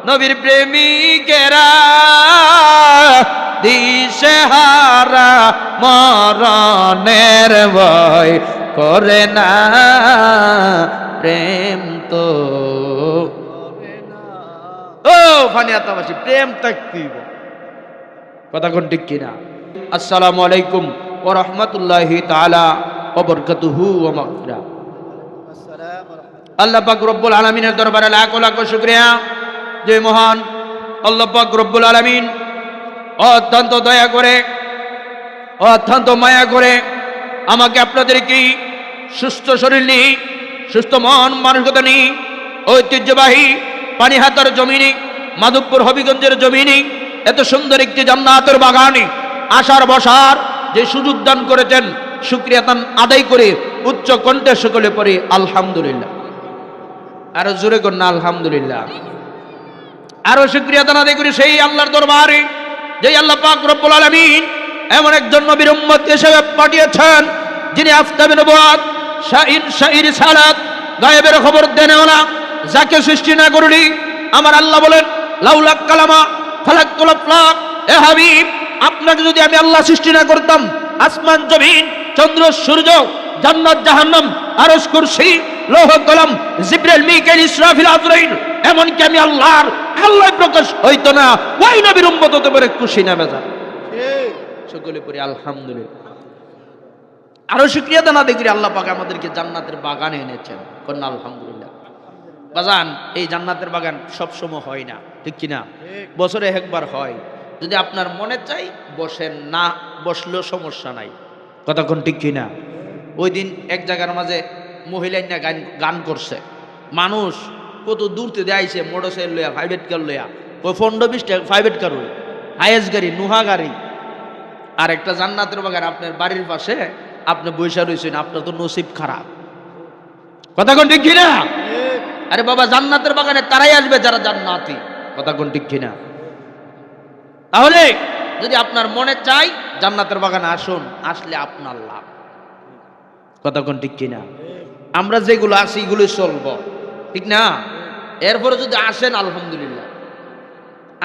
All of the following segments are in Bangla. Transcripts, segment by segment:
নবীর প্রেমিকেরা দিশেহারা মরণের ভয় করে না, প্রেম তো ও ফানিয়াতাবাসী প্রেম থাকতেই কথা কোন ঠিক কিনা? আসসালামু আলাইকুম ওয়া রাহমাতুল্লাহি তাআলা ওয়া বারাকাতুহু ওয়া মাগফিরাহ। আল্লাহ পাক রব্বুল আলামিনের দরবারে লাখ লাখ শুকরিয়া যে মহান আল্লাহ পাক রব্বুল আলামিন অত্যন্ত দয়া করে অত্যন্ত মায়া করে আমাকে আপনাদেরকে সুস্থ শরীর নিয়ে সুস্থ মন মানসিকতা নিয়ে ঐতিহ্যবাহী পানিহাতার জমিনে মাধবপুর হবিগঞ্জের জমিনে এত সুন্দর একটি জান্নাতের বাগানে আসার বসার যে সুযোগ দান করেছেন, শুকরিয়া তান আদায় করে উচ্চ কণ্ঠে সকলে পড়ে আলহামদুলিল্লাহ। আরো জোরে কর না আলহামদুলিল্লাহ। আরো শুকরিয়া তান আদায় করে সেই আল্লাহর দরবারে যে আল্লাহ পাক রব্বুল আলামিন এমন একজন নবীর উম্মত হিসেবে পাঠিয়েছেন যিনি আফতাবে নবুয়ত, শাইর শাইর সালাত, গায়েবের খবর দেনেওয়ালা, যাকে সৃষ্টি না করলি আমার আল্লাহ বলেন লাউলা কালামা ফালাকুল আফলাক। এ হাবিব, আপনাকে যদি আমি আল্লাহ সৃষ্টি না করতাম, আসমান জমিন চন্দ্র সূর্য জান্নাত জাহান্নাম আরশ কুরসি লৌহ কলম জিবরাইল মিকাইল ইসরাফিল আজরাইল এমনকি আমি আল্লাহর আল্লাহ প্রকাশ হইতো না, ওই নবীর উম্মত হতে পারে খুশি না বেজা। সকলে পড়ি আলহামদুলিল্লাহ। আরো শুকরিয়া দানা দেখি আল্লাহ পাক আমাদেরকে জান্নাতের বাগানে এনেছেন, কন্যা আলহামদুলিল্লাহ। বাজান এই জান্নাতের বাগান সব সময় হয় না, ঠিক কিনা? বছরে একবার হয়। যদি আপনার মনে চাই বসেন, না বসলেও সমস্যা নাই, কথা কোন ঠিক কিনা? ওই দিন এক জায়গার মাঝে মহিলাই না গান করছে, মানুষ কত দূর থেকে আইছে মোটরসাইকেল লইয়া, প্রাইভেট কার লইয়া, ওই 15-20 টাকা প্রাইভেট কার, হাইয়েস্ট গাড়ি, নুহা গাড়ি, আর একটা জান্নাতের বাগান আপনার বাড়ির পাশে আপনি বৈশা রয়েছেন, আপনার তো নসিব খারাপ, কথা কোন ঠিক কিনা? আরে বাবা, জান্নাতের বাগানে তারাই আসবে যারা জান্নাতি, কথা কোন ঠিক কিনা? তাহলে যদি আপনার মনে চাই জান্নাতের বাগানে আসুন, আসলে আপনার লাভ, কথা কোন ঠিক কিনা? আমরা যেগুলো আছি এগুলোই চলবো, ঠিক না? এরপরে যদি আসেন আলহামদুলিল্লাহ,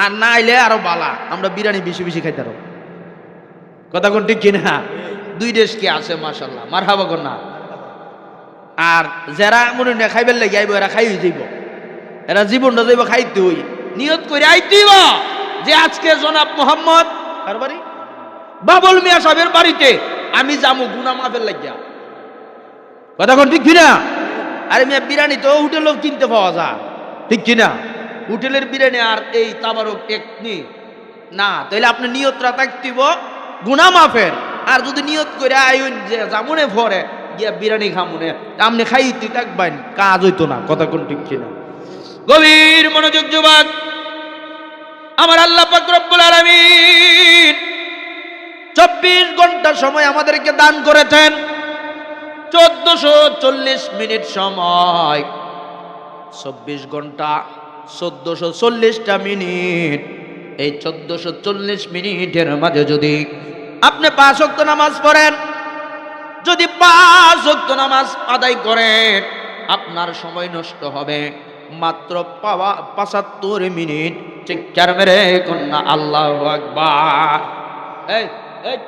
আর না আইলে আরো বালা, আমরা বিরিয়ানি বেশি বেশি খাইতে পারবো, কথা কোন ঠিক কিনা? 2 দেশ কি আছে মাশাআল্লাহ, মারহাবা কোন না? আর যারা মনে না খাইবার লাগে আইব, এরা খাই যাইব, এরা জীবনটা যাইব খাইতে হই, নিয়ত করে আইতেইব যে আজকে জনাব মোহাম্মদ আর বাড়ি বাবুল মিয়া সাহেবের বাড়িতে আমি যাবো গুনাহ মাফের লাগিয়া, কথা কোন ঠিক কিনা? আরে মিয়া বিরিয়ানি তো হোটেলেও কিনতে পাওয়া যায়, ঠিক কিনা? হোটেলের বিরিয়ানি আর এই তাবারক এক না, তাইলে আপনি নিয়তটা থাকতিব গুনাহ মাফের। আর যদি নিয়ত করে আইন যে জামুনে ভরে গিয়া বিরিয়ানি খামুনে, আপনি খাইতে থাকবেন, কাজ হইতো না, কথা কোন ঠিক কিনা? গভীর মনোযোগ যুবক, আমার আল্লাহ পাক রব্বুল আলামিন 24 ঘন্টা সময় আমাদেরকে দান করেছেন, 1440 মিনিট সময়, 24 ঘন্টা 1440টা মিনিট। এই 1440 মিনিটের মাঝে যদি আপনি 5 ওয়াক্ত নামাজ পড়েন, যদি 5 ওয়াক্ত নামাজ আদায় করেন, আপনার সময় নষ্ট হবে মাত্র 75 মিনিট। চিৎকার মেরে কন্যা আল্লাহু আকবার। এই এই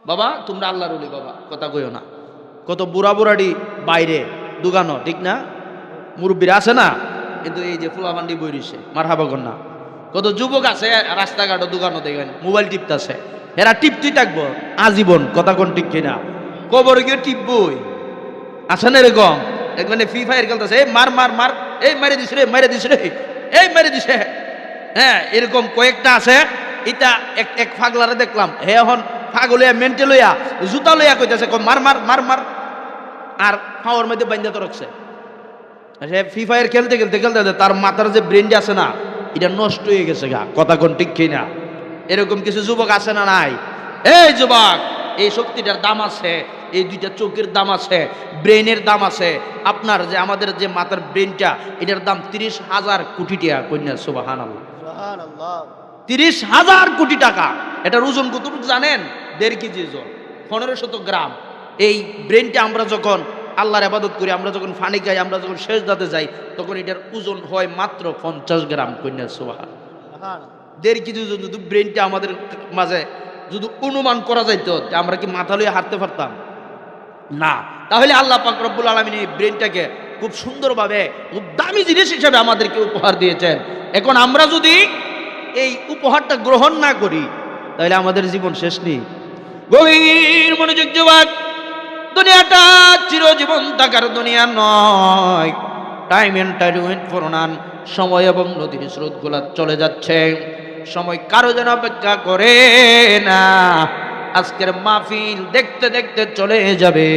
বাবা, তোমরা আল্লাহর ওলি বাবা, কথা কইও না। কত বুড়া বুড়াডি বাইরে দোকানো, ঠিক না? মুরব্বীরা আছে না, কিন্তু এই যে ফুলাফান্ডি বই রইছে, মারহাবা কন্যা। কত যুবক আছে রাস্তাঘাটে দোকানো দেখবেন মোবাইল টিপতেছে, এরা টিপতেই থাকবো আজীবন, কথা কোন ঠিক কিনা? কবর গিয়ে টিপবই, আছে না এরকম? দেখবেন ফ্রি ফায়ার খেলতেছে, এই মার মার মার, এই মারে দিস রে, মারে দিস রে, এই মারে দিছে। হ্যাঁ, এরকম কয়েকটা আছে। এটা এক ফাগলারে দেখলাম, হে এখন ফাগল হইয়া মেন্টেল হইয়া জুতা লইয়া কইতেছে মার মার মার মার, আর পাওয়ার মধ্যে বাইন্দা তো রাখছে। ফ্রি ফায়ার খেলতে খেলতে খেলতে তার মাথার যে ব্রেনটা আছে না, এটা নষ্ট হয়ে গেছে গা, কথা কোন ঠিক কিনা? এরকম কিছু যুবক আছে না নাই? এই যুবক, এই শক্তিটার দাম আছে, এই 2টা চোখের দাম আছে, ব্রেনের দাম আছে। আপনার যে আমাদের যে মাথার ব্রেনটা, এটার দাম 30,000 কোটি টাকা, কন্যা সুবহানাল্লাহ, 30,000 কোটি টাকা। এটার ওজন কতটুকু জানেন? 1.5 কেজি ওজন, 1500 গ্রাম। এই ব্রেনটা আমরা যখন আল্লাহর ইবাদত করি, আমরা যখন পানি খাই, আমরা যখন সেজদাতে যাই, তখন এটার ওজন হয় মাত্র 50 গ্রাম। কন্যা সুবহান। দেড় কেজি যদি ব্রেনটা আমাদের মাঝে যদি অনুমান করা যাইতো, আমরা কি মাথা লইয়া হাঁটতে পারতাম না? তাহলে আল্লাহ পাক রব্বুল আলামিন এই ব্রেনটাকে খুব সুন্দরভাবে, খুব দামি জিনিস হিসেবে আমাদেরকে উপহার দিয়েছেন। এখন আমরা যদি এই উপহারটা গ্রহণ না করি, তাহলে আমাদের জীবন শেষ নেই। গভীর মনোযোগ যুবক, দুনিয়াটা চিরজীবন থাকার দুনিয়া নয়। টাইম এন্ড টাইম ফরনান, সময় এবং নদীর স্রোতগুলা চলে যাচ্ছে, সময় কারো যেন অপেক্ষা করে না। আজকের মাহফিল দেখতে দেখতে চলে যাবে,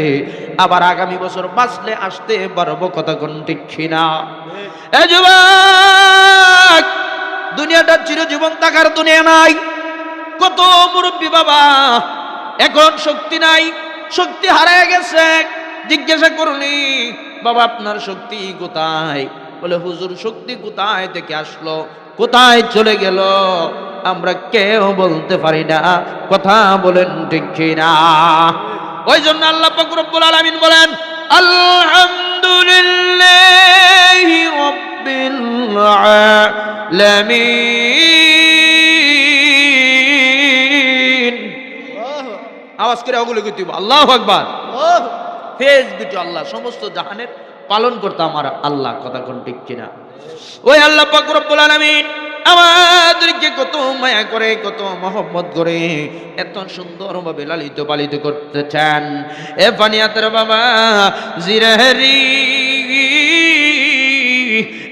আবার আগামী বছর বাঁচলে আসতে পারবো, কথা কোন ঠিক না? এ যুবক, দুনিয়াটা চিরজীবন থাকার দুনিয়া নাই। কত মুরব্বী বাবা এখন শক্তি নাই, শক্তি হারিয়ে গেছে। জিজ্ঞাসা করলি, বাবা আপনার শক্তি কোথায়? বলে হুজুর শক্তি কোথায় থেকে আসলো, কোথায় চলে গেল, আমরা কেউ বলতে পারি না। কথা বলেন ঠিক না? ওই জন্য আল্লাহ পাক রব্বুল আলামিন বলেন, আলহামদুলিল্লাহি রাব্বিল আলামিন। আওয়াজ করে ওগুলো কইতে আল্লাহু আকবার। ফেজ দুটো আল্লাহ, সমস্ত জাহানের পালন করতে আমার আল্লাহ, কথা কোন ঠিক কিনা? ওই আল্লাহ পাক রব্বুল আলামিন আমাদেরকে কত মায়া করে, কত মহব্বত করে, এত সুন্দরভাবে লালিত পালিত করতে চান। এ ফানিয়াতের বাবা জিরাহরি,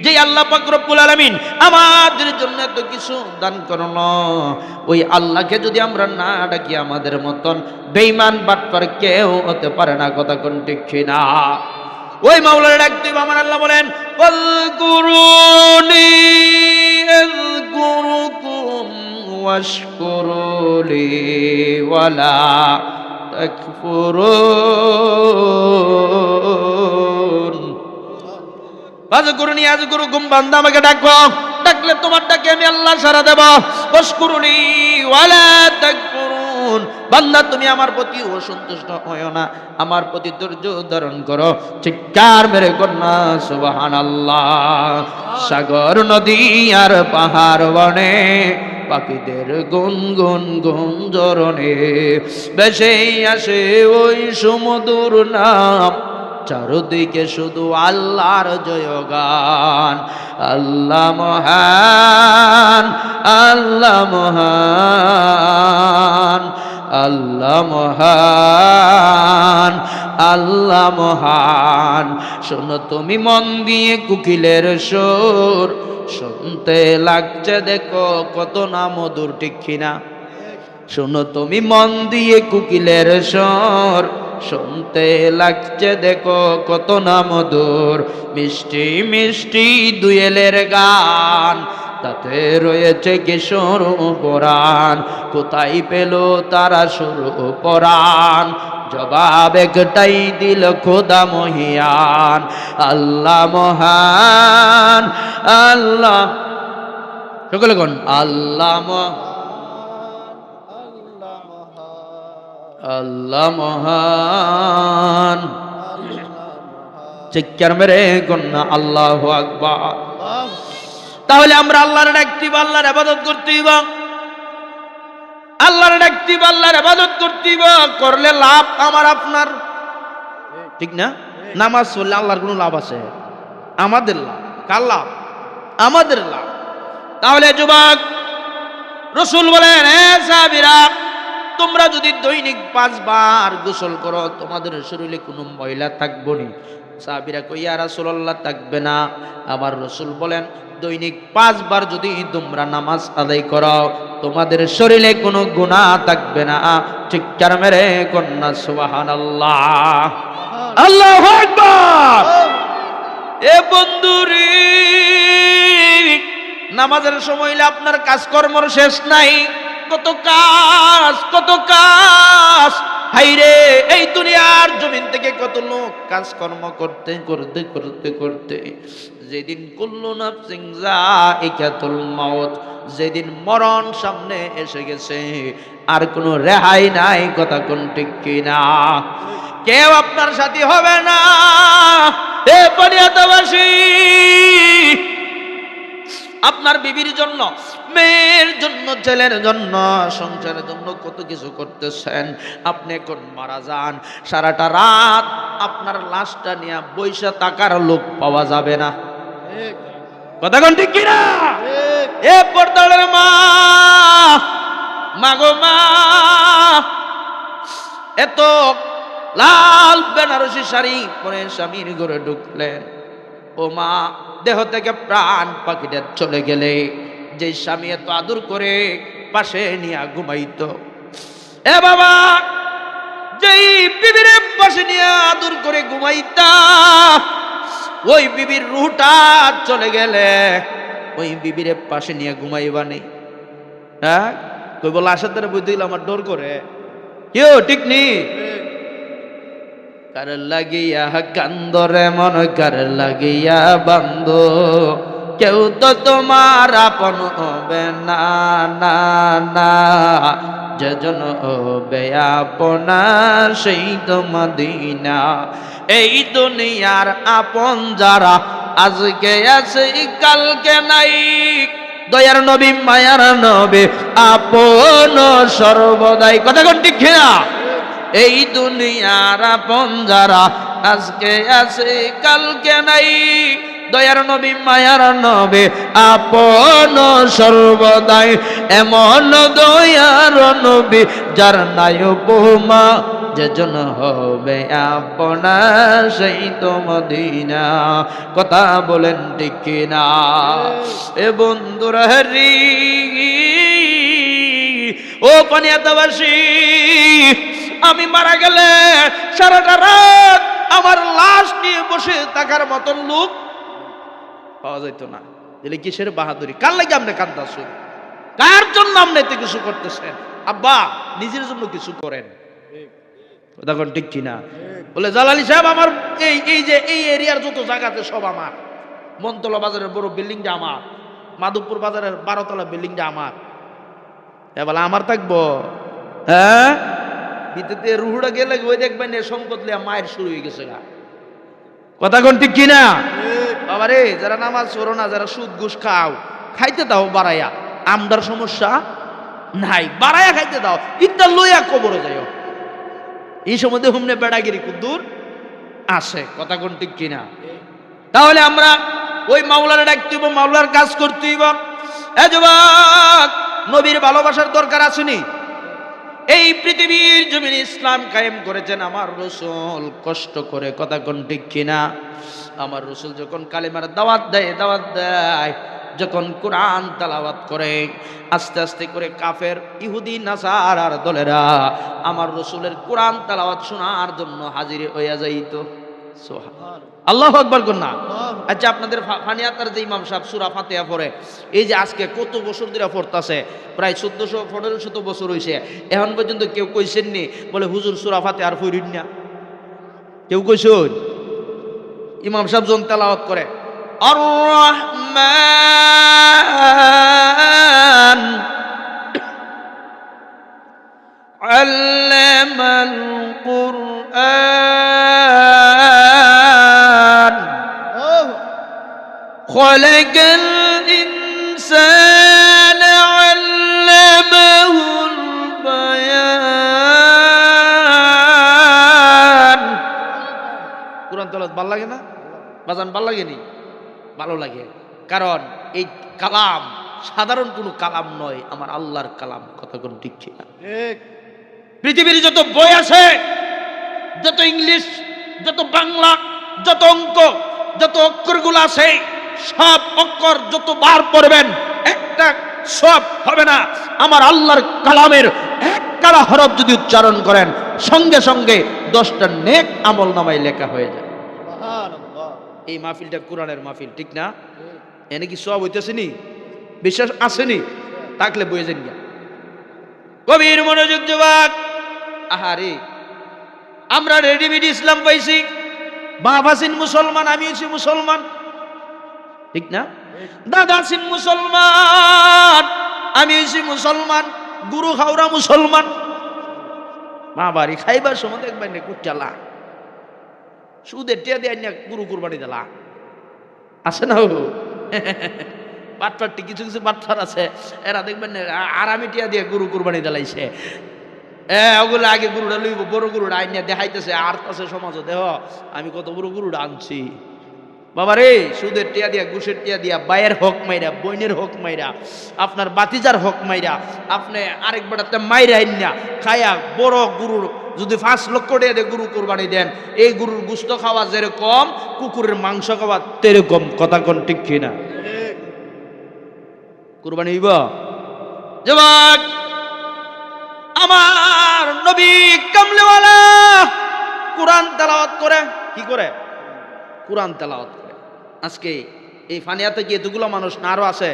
যে আল্লাহ পাক রব্বুল আলামিন আমাদের জন্য এত কিছু দান করলো, ওই আল্লাহকে যদি আমরা না ডাকি, আমাদের মতন বেঈমান বাটপার কেউ হতে পারে না, কথা কোন ঠিক না? ওই মাওলানা ডাকতে আমার আল্লাহ বলেন, ফাযকুরুনি আযকুরুকুম ওয়াশকুরুলি ওয়ালা তাকফুরুন। ফাযকুরুনি আযকুরুকুম, বান্দা আমাকে ডাকো, ডাকলে তোমার ডাকে আমি আল্লাহ সাড়া দেব। ওয়াশকুরুলি ওয়ালা তাকফুরুন, বান্দা তুমি আমার প্রতি অসন্তুষ্ট হয়ো না, আমার প্রতি ধৈর্য ধারণ করো। চিৎকার মেরে কন্যা সুবহানাল্লাহ। সাগর নদী আর পাহাড় বনে, পাখিদের গুনগুন গুঞ্জরণে, ভেসে আসে ওই সুমধুর নাম, চারদিকে শুধু আল্লাহর জয়গান। আল্লাহ মহান, আল্লাহ মহান, আল্লাহ মহান, আল্লাহ মহান। শোনো তুমি মন দিয়ে কোকিলের সুর, শুনতে লাগছে দেখো কত না মধুর, ঠিক কিনা? শোনো তুমি মন দিয়ে কোকিলের সুর, শুনতে লাগছে দেখো কত না মধুর। মিষ্টি মিষ্টি দুয়েলের গান, তাতে রয়েছে কিশোর পরাণ। কোথায় পেল তারা সুর পরাণ? জবাব একটাই দিল খোদা মহিয়ান। আল্লাহ মহান, আল্লাহ, সকলে কোন আল্লাহ মহান, আল্লাহ মহান। চিৎকার মেরে কন্যা আল্লাহু আকবার। তাহলে আমরা আল্লাহর ডাকতে, আল্লাহর ইবাদত করতে, আল্লাহর ডাকতে, আল্লাহর ইবাদত করতে, করলে লাভ আমার আপনার, ঠিক না? নামাজ পড়লে আল্লাহর কোনো লাভ আছে? আমাদের লাভ। কার লাভ? আমাদের লাভ। তাহলে যুবক, রাসূল বলেন, হে সাহাবীরা, তোমরা যদি দৈনিক 5 বার গোসল করো, তোমাদের শরীরে কোনো ময়লা থাকবে না। সাহাবীরা কই, ইয়া রাসূলুল্লাহ থাকবে না। আবার রাসূল বলেন, দৈনিক 5 বার যদি তোমরা নামাজ আদায় করো, তোমাদের শরীরে কোনো গুনাহ থাকবে না। চিৎকার মেরে কন্যা সুবহানাল্লাহ, আল্লাহু আকবার। এ বন্ধুরে, নামাজের সময় হলে আপনার কাজকর্মর শেষ নাই। কত কাজ, কত কাজ। হাইরে, এই দুনিয়ার জমিন থেকে কত লোক কাজকর্ম করতে করতে করতে করতে যেদিন কুল্লু নাফসিন যায়িকাতুল মাউত, যেদিন মরণ সামনে এসে গেছে, আর কোনো রেহাই নাই, কথা কোন ঠিক কিনা? কেউ আপনার সাথী হবে না। এ বনিয়াদবাসী, আপনার বিবির জন্য, মেয়ের জন্য, ছেলের জন্য, সংসারের জন্য কত কিছু করতেছেন। আপনি এখন মারা যান, সারাটা রাত আপনার লাশটা নিয়ে বৈশা টাকার লোক পাওয়া যাবে না। কথা কোন ঠিক কিনা? এ পর্দার মা, মাগো মা, এত লাল বেনারসি শাড়ি পরে স্বামীর ঘরে ঢুকলেন। ও মা, দেহ থেকে প্রাণ পাখিটা চলে গেলে যে স্বামী এত আদর করে পাশে নিয়ে ঘুমাইতো, এ বাবা, যেই বিবির পাশে নিয়ে আদর করে ঘুমাইতা, ওই বিবির রুহটা চলে গেলে ওই বিবির পাশে নিয়ে ঘুমাইবানি? হ্যাঁ, কই বলে আসার দ্বারা বুঝতে গেলে আমার ডর করে। কেউ ঠিক নেই। কার লাগিয়া কান্দরে মন, কার লাগিয়া বান্ধ, কেউ তো তোমার আপন হবে না, না না, যেজন হবে আপনা সেই তো মদিনা। এই দুনিয়ার আপন যারা আজকে আছে কালকে নাই, দয়ার নবী মায়ার নবী আপন সর্বদাই। কথা কোন ঠিক না? এই দুনিয়ার আপন যারা আজকে আছে কালকে নাই, দয়ার নবী মায়ার নবী আপন সর্বদাই। এমন দয়ার নবী যার নাই উপমা, যেজন হবে আপনার সেই তো মদিনা। কথা বলেন ঠিক কিনা? এ বন্ধুরা রে, ও পানিয়াদাবাসী, আমি মারা গেলে সারাটা রাত আমার লাশ নিয়ে বসে থাকার মতন লোক পাওয়া যাইতো না। দিলে কিসের বাহাদুরি? কার লাগে আপনি কান্দাছেন? কার জন্য আপনি এত কিছু করতেছেন? আব্বা, নিজের জন্য কিছু করেন। তখন ঠিক কিনা? বলে জালালি সাহেব, আমার এই যে এই এরিয়ার যত জায়গাতে সব আমার, মনতলা বাজারের বড় বিল্ডিংটা আমার, মাধবপুর বাজারের 12 তলা বিল্ডিংটা আমার। এ বলে আমার থাকবো? হ্যাঁ, ভিতরে রুহুটা গেলে ওই দেখবেন সম্পদ লিয়া মায়ের শুরু হয়ে গেছে গা। কথা কোন ঠিক কিনা? বাবারে, যারা নামাজ পড়ো না, যারা সুদ ঘুষ খাও, খাইতে দাও বাড়াইয়া। আমদার সমস্যা নাই, বাড়াইয়া খাইতে দাও। ইত্যা লইয়া কবরে যাইও। এই সময় হুমনে বেড়াগিরি কুদ্দুর আসে। কথা কোন ঠিক কিনা? তাহলে আমরা ওই মাওলার ডাকতে হইব, মাওলার কাজ করতে হইব। এ যুবক, নবীর ভালোবাসার দরকার আসেনি? এই পৃথিবীর জমিনে ইসলাম কায়েম করেছেন আমার রাসূল কষ্ট করে। কথা কোন ঠিক কিনা? আমার রাসূল যখন কালিমার দাওয়াত দেয়, যখন কোরআন তেলাওয়াত করে, আস্তে আস্তে করে কাফের ইহুদি নাসারার দলেরা আমার রাসূলের কোরআন তেলাওয়াত শোনার জন্য হাজির হইয়া যাইত। সুবহানাল্লাহ, আল্লাহু আকবার কন্যা। আচ্ছা, আপনাদের ফানিয়াতার যে ইমাম সাহেব সূরা ফাতিহা পড়ে, এই যে আজকে কত বছর ধরে পড়তাছে, প্রায় 1400-1500 বছর হইছে, এখন পর্যন্ত কেউ কইছেননি বলে হুজুর সূরা ফাতিহা আর পড়িন না? কেউ কইছেন? ইমাম সাহেব যখন তেলাওয়াত করে আর রহমান আল্লামাল কুরআন খালাকাল ইনসানা আল্লামাহুল বায়ান। কুরআন তেলাওয়াত ভালো লাগে না? বাজান ভালো লাগেনি? ভালো লাগে, কারণ এই কালাম সাধারণ কোনো কালাম নয়, আমার আল্লাহর কালাম। কথা কোন ঠিক না? পৃথিবীর যত বই আছে, যত ইংলিশ, যত বাংলা, যত অঙ্ক, যত অক্ষরগুলো আছে, সব অক্ষর যত বার পড়বেন একটা সব হবে না। আমার আল্লাহর কালামের এক কালা হরফ যদি উচ্চারণ করেন, সঙ্গে সঙ্গে 10টা নেক আমল নামায় লেখা হয়ে যায়। এই মাহফিলটা কোরআনের মাহফিল, ঠিক না? এনে কি সব হইতেছেনি? বিশ্বাস আসেনি? থাকলে বয়ে যান গা। গভীর মনোযোগ যুবক। আহারে, আমরা রেডিমেড ইসলাম পাইছি, বাপ আছেন মুসলমান, আমি আছি মুসলমান, ঠিক না? দাদা আছেন মুসলমান, আমি আছি মুসলমান, গুরু খাওরা মুসলমান। মা বাড়ি খাইবার সময় দেখবেন কুচালা সুদের টিয়া দিয়ে আইনা গরু কুরবানি দিলা আছে না বাটপারটি কিছু কিছু বাটপার আছে এরা দেখবেন আরামি টিয়া দিয়ে গরু কুরবানি দিলাইছে ওগুলো আগে গরুটা লইব বড় গরুটা আইনা দেখাইতেছে আর আছে সমাজে দেহ আমি কত বড় গরুটা আনছি বাবা রে সুদের টিয়া দিয়া ঘুষের টিয়া দিয়া বাইয়ের হক মাইরা বইনের হক মাইরা আপনার বাতিজার হক মাইরা আপনি আরেক বেটাতে মাইরা আইনা খায়া বড় গরুর যদি 5 লক্ষ টাকা দিয়ে গরু কোরবানি দেন এই গরুর গোশত খাওয়া যেরকম কুকুরের মাংস খাওয়া তেরকম কথা কোন ঠিক কিনা কোরবানি হইব যুবক আমার নবী কামলিওয়ালা কোরআন তেলাওয়াত করে কি করে কোরআন তেলাওয়াত করে আজকে এই ফানিয়াতে কি এতগুলো মানুষ না আরো আছে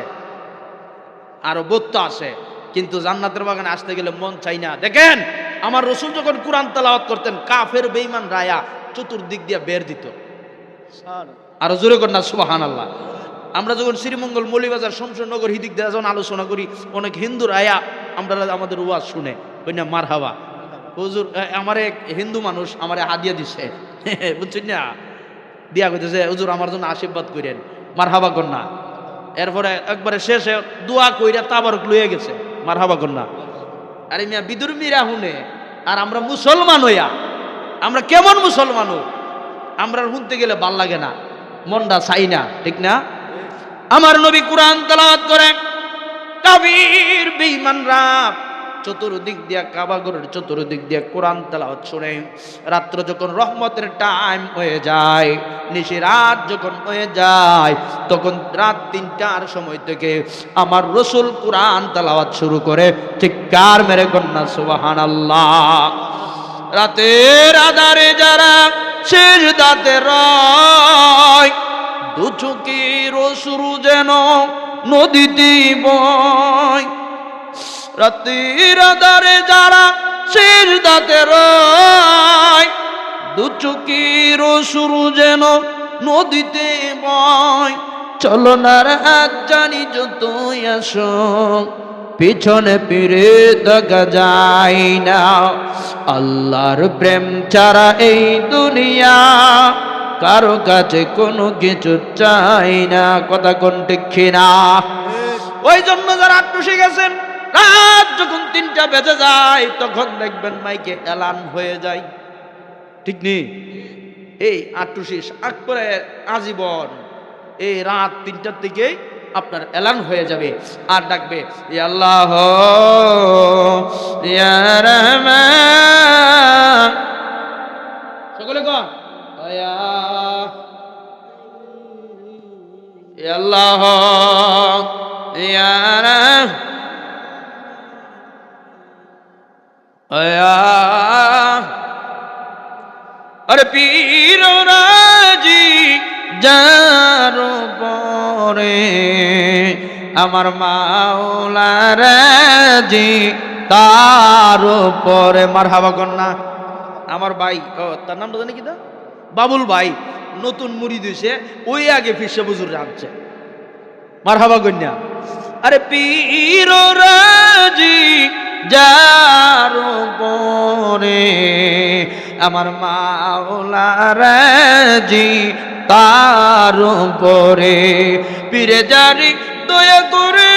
আরো বত্তা আছে কিন্তু জান্নাতের বাগানে আসতে গেলে মন চাই না দেখেন আমার রসুল যখন কোরআন তেলাওয়াত করতেন কাফের বেঈমান রায়া চতুর্দিক দিয়ে বের দিত আরো জোরে কর না সুবহানাল্লাহ আমরা যখন শ্রীমঙ্গল মৌলিবাজার শমশেরনগর হিদিক দিয়ে যখন আলোচনা করি অনেক হিন্দু রায়া আমরা আমাদের ওয়াজ শুনে ওই না মারহাবা হুজুর আমার এক হিন্দু মানুষ আমারে হাদিয়া দিছে বুঝছেন না দিয়া কইতেছে হুজুর আমার জন্য আশীর্বাদ করেন মারহাবা কন্যা এরপরে একবারে শেষে দোয়া কইরা তাবারক লইয়া গেছে মারহাবা কন্যা আরে মিয়া বিদুর্মীরা হুনে আর আমরা মুসলমান হইয়া আমরা কেমন মুসলমান আমরা শুনতে গেলে ভাল লাগে না মনটা চাই না ঠিক না আমার নবী কোরআন তেলাওয়াত করে কাফির বেঈমানরা চতুর্দিক দিয়া কাবা ঘরের চতুর্দিক দিয়া কোরআন তেলাওয়াত শুনে রাত্র যখন রহমতের টাইম হয়ে যায় নিশি রাত যখন হয়ে যায় তখন রাত 3টার সময় থেকে আমার রসুল কোরআন তেলাওয়াত শুরু করে চিৎকার মেরে কন্যা সুবহানাল্লাহ রাতের আধারে যারা সিজদাতে রয় দু চোখের অশ্রু যেন নদীতে বয় রাতের আধারে যারা সিজদাতে রয় দু চোখের অশ্রু যেন নদীতে বয় চলনার হাত জানি যতই আসো পিছনে ফিরে দেখা যায় না আল্লাহর প্রেম ছাড়া এই দুনিয়া কারো কাছে কোনো কিছু চাই না কথা কোন ঠিক না ওই জন্য যারা আটটুসে গেছেন রাত যখন 3টা বেজে যায় তখন দেখবেন মাইকে এলান হয়ে যায় ঠিক নেই এই আটটুসি আগ করে আজীবন এই রাত 3টার দিকেই আপনার এলান হয়ে যাবে আর ডাকবে ইয়া আল্লাহ ইয়া রহমান সকলে কোন ইয়া আল্লাহ ইয়া আরে পীর রাজি যার পরে আমার মাওলা রাজি তার পরে মারহাবা কন্যা আমার ভাই তার নামটা জানি কি দা বাবুল ভাই নতুন মুড়ি দিয়েছে ওই আগে ফিসে বুজুর রাখছে মারহাবা কন্যা আরে পীর রাজি যার পরে আমার মাওলা রাজি তার পরে পীরে জারি দয়া করে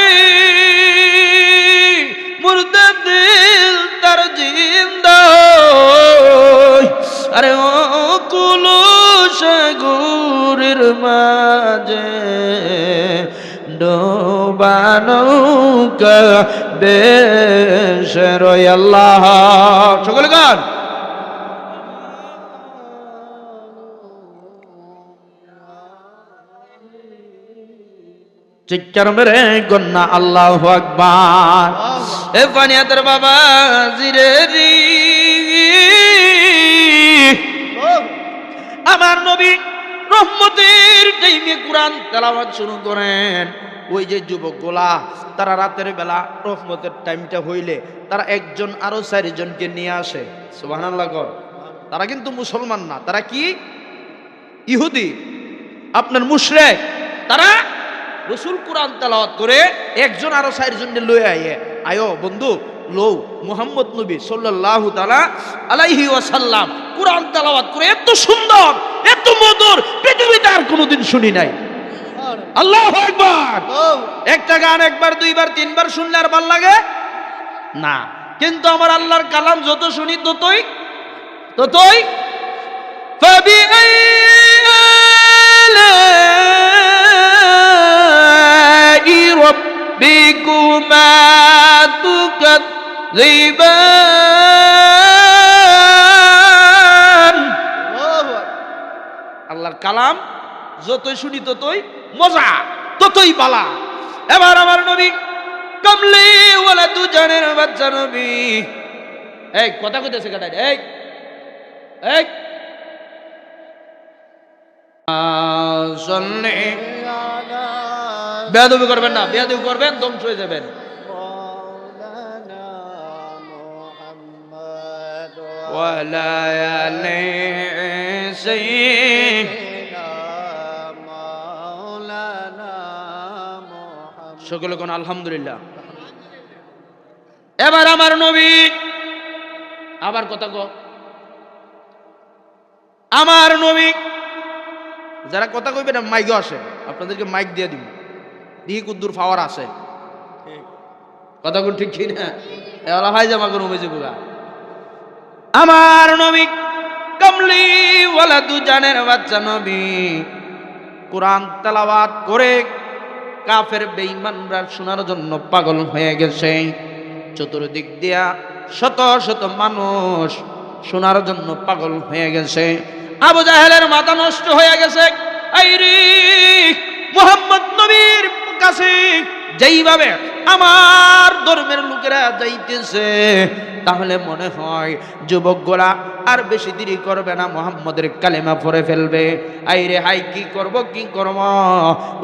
মুর্দা দিল তার জিন্দা আরে ও কুলুশ গুরের মাঝে ডোবানো বেশের আল্লাহ সকলে গান চিৎকার মেরে গন্না আল্লাহু আকবার এ ফানিয়াতের বাবা জিরে রি আমার নবী রহমতের টাইমে কোরআন তেলাওয়াত শুরু করেন ওই যে যুবকগুলা তারা রাতের বেলা রহমতের টাইমটা হইলে তারা একজন আরো 4 জনকে নিয়ে আসে সুবহানাল্লাহ কর তারা কিন্তু মুসলমান না তারা কি ইহুদি আপনার মুশরিক তারা রসুল কোরআন তেলাওয়াত করে একজন আরো 4 জনকে লয়ে আয় বন্ধু লো মুহাম্মদ নবী সাল্লাল্লাহু তাআলা আলাইহি ওয়াসাল্লাম কুরআন তেলাওয়াত করে এত সুন্দর এত মধুর পৃথিবীতে আর কোনোদিন শুনি নাই। আল্লাহু আকবার। একটা গান একবার দুইবার তিনবার শুনলে আর ভালো লাগে না, কিন্তু আমার আল্লাহর কালাম যত শুনি ততই ربكما تكذبان আল্লাহর কালাম যতই শুনি ততই মজা, ততই বালা। এবার আমার নবী কমলি ওয়ালা দুজানের বাচ্চা নবী, এই কথা কইতেছে কাটাই, এই সল্লি বেয়াদবি করবেন না, বেয়াদবি করবেন ধ্বংস হয়ে যাবেন। ওয়ালা আলি সাইয়্যিদিনা মাওলানা মুহাম্মদ। সকলে কোন আলহামদুলিল্লাহ। এবার আমার নবী আবার কথা কো, আমার নবী যারা কথা কইবে না মাইকও আসে, আপনাদেরকে মাইক দিয়ে দিব, দিহি কুদ্দুর পাওয়ার আছে, কথা কোন ঠিক না? এলা ভাই জামা কোন অভিযোগ না। আমার নবী কমলি ওয়ালা দুজানের বাচ্চা নবী কোরআন তেলাওয়াত করে কাফের বেঈমানরা শোনার জন্য পাগল হয়ে গেছে। চতুর্দিক দিয়া শত শত মানুষ শোনার জন্য পাগল হয়ে গেছে। আবু জাহেলের মাথা নষ্ট হয়ে গেছে। আইরে মুহাম্মদ নবীর কাছে যেইভাবে আমার ধর্মের লোকেরা যাইতেছে, তাহলে মনে হয় যুবকরা আর বেশি দেরি করবে না, মুহাম্মদের কালেমা পড়ে ফেলবে। আইরে হাই কি করব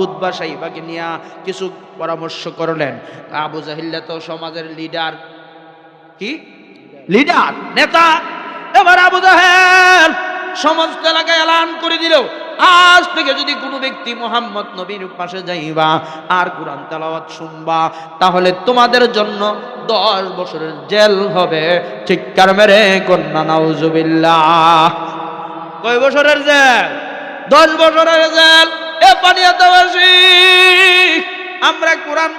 উতবা সাইবাকে নিয়ে কিছু পরামর্শ করলেন। আবু জাহেল তো সমাজের লিডার, কি লিডার, নেতা। এবার আবু জাহেল সমস্ত এলাকায় এলান করে দিল, আজ থেকে যদি কোনো ব্যক্তি মুহাম্মদ নবীর পাশে যাইবা আর কোরআন তেলাওয়াত শুনবা, তাহলে তোমাদের জন্য 10 বছরের জেল হবে। চিৎকার মেরে কন্যা নাউজুবিল্লাহ। কয় বছরের জেল? 10 বছরের জেল। এ পানিয়াতাবাসী, আমরা কোরআন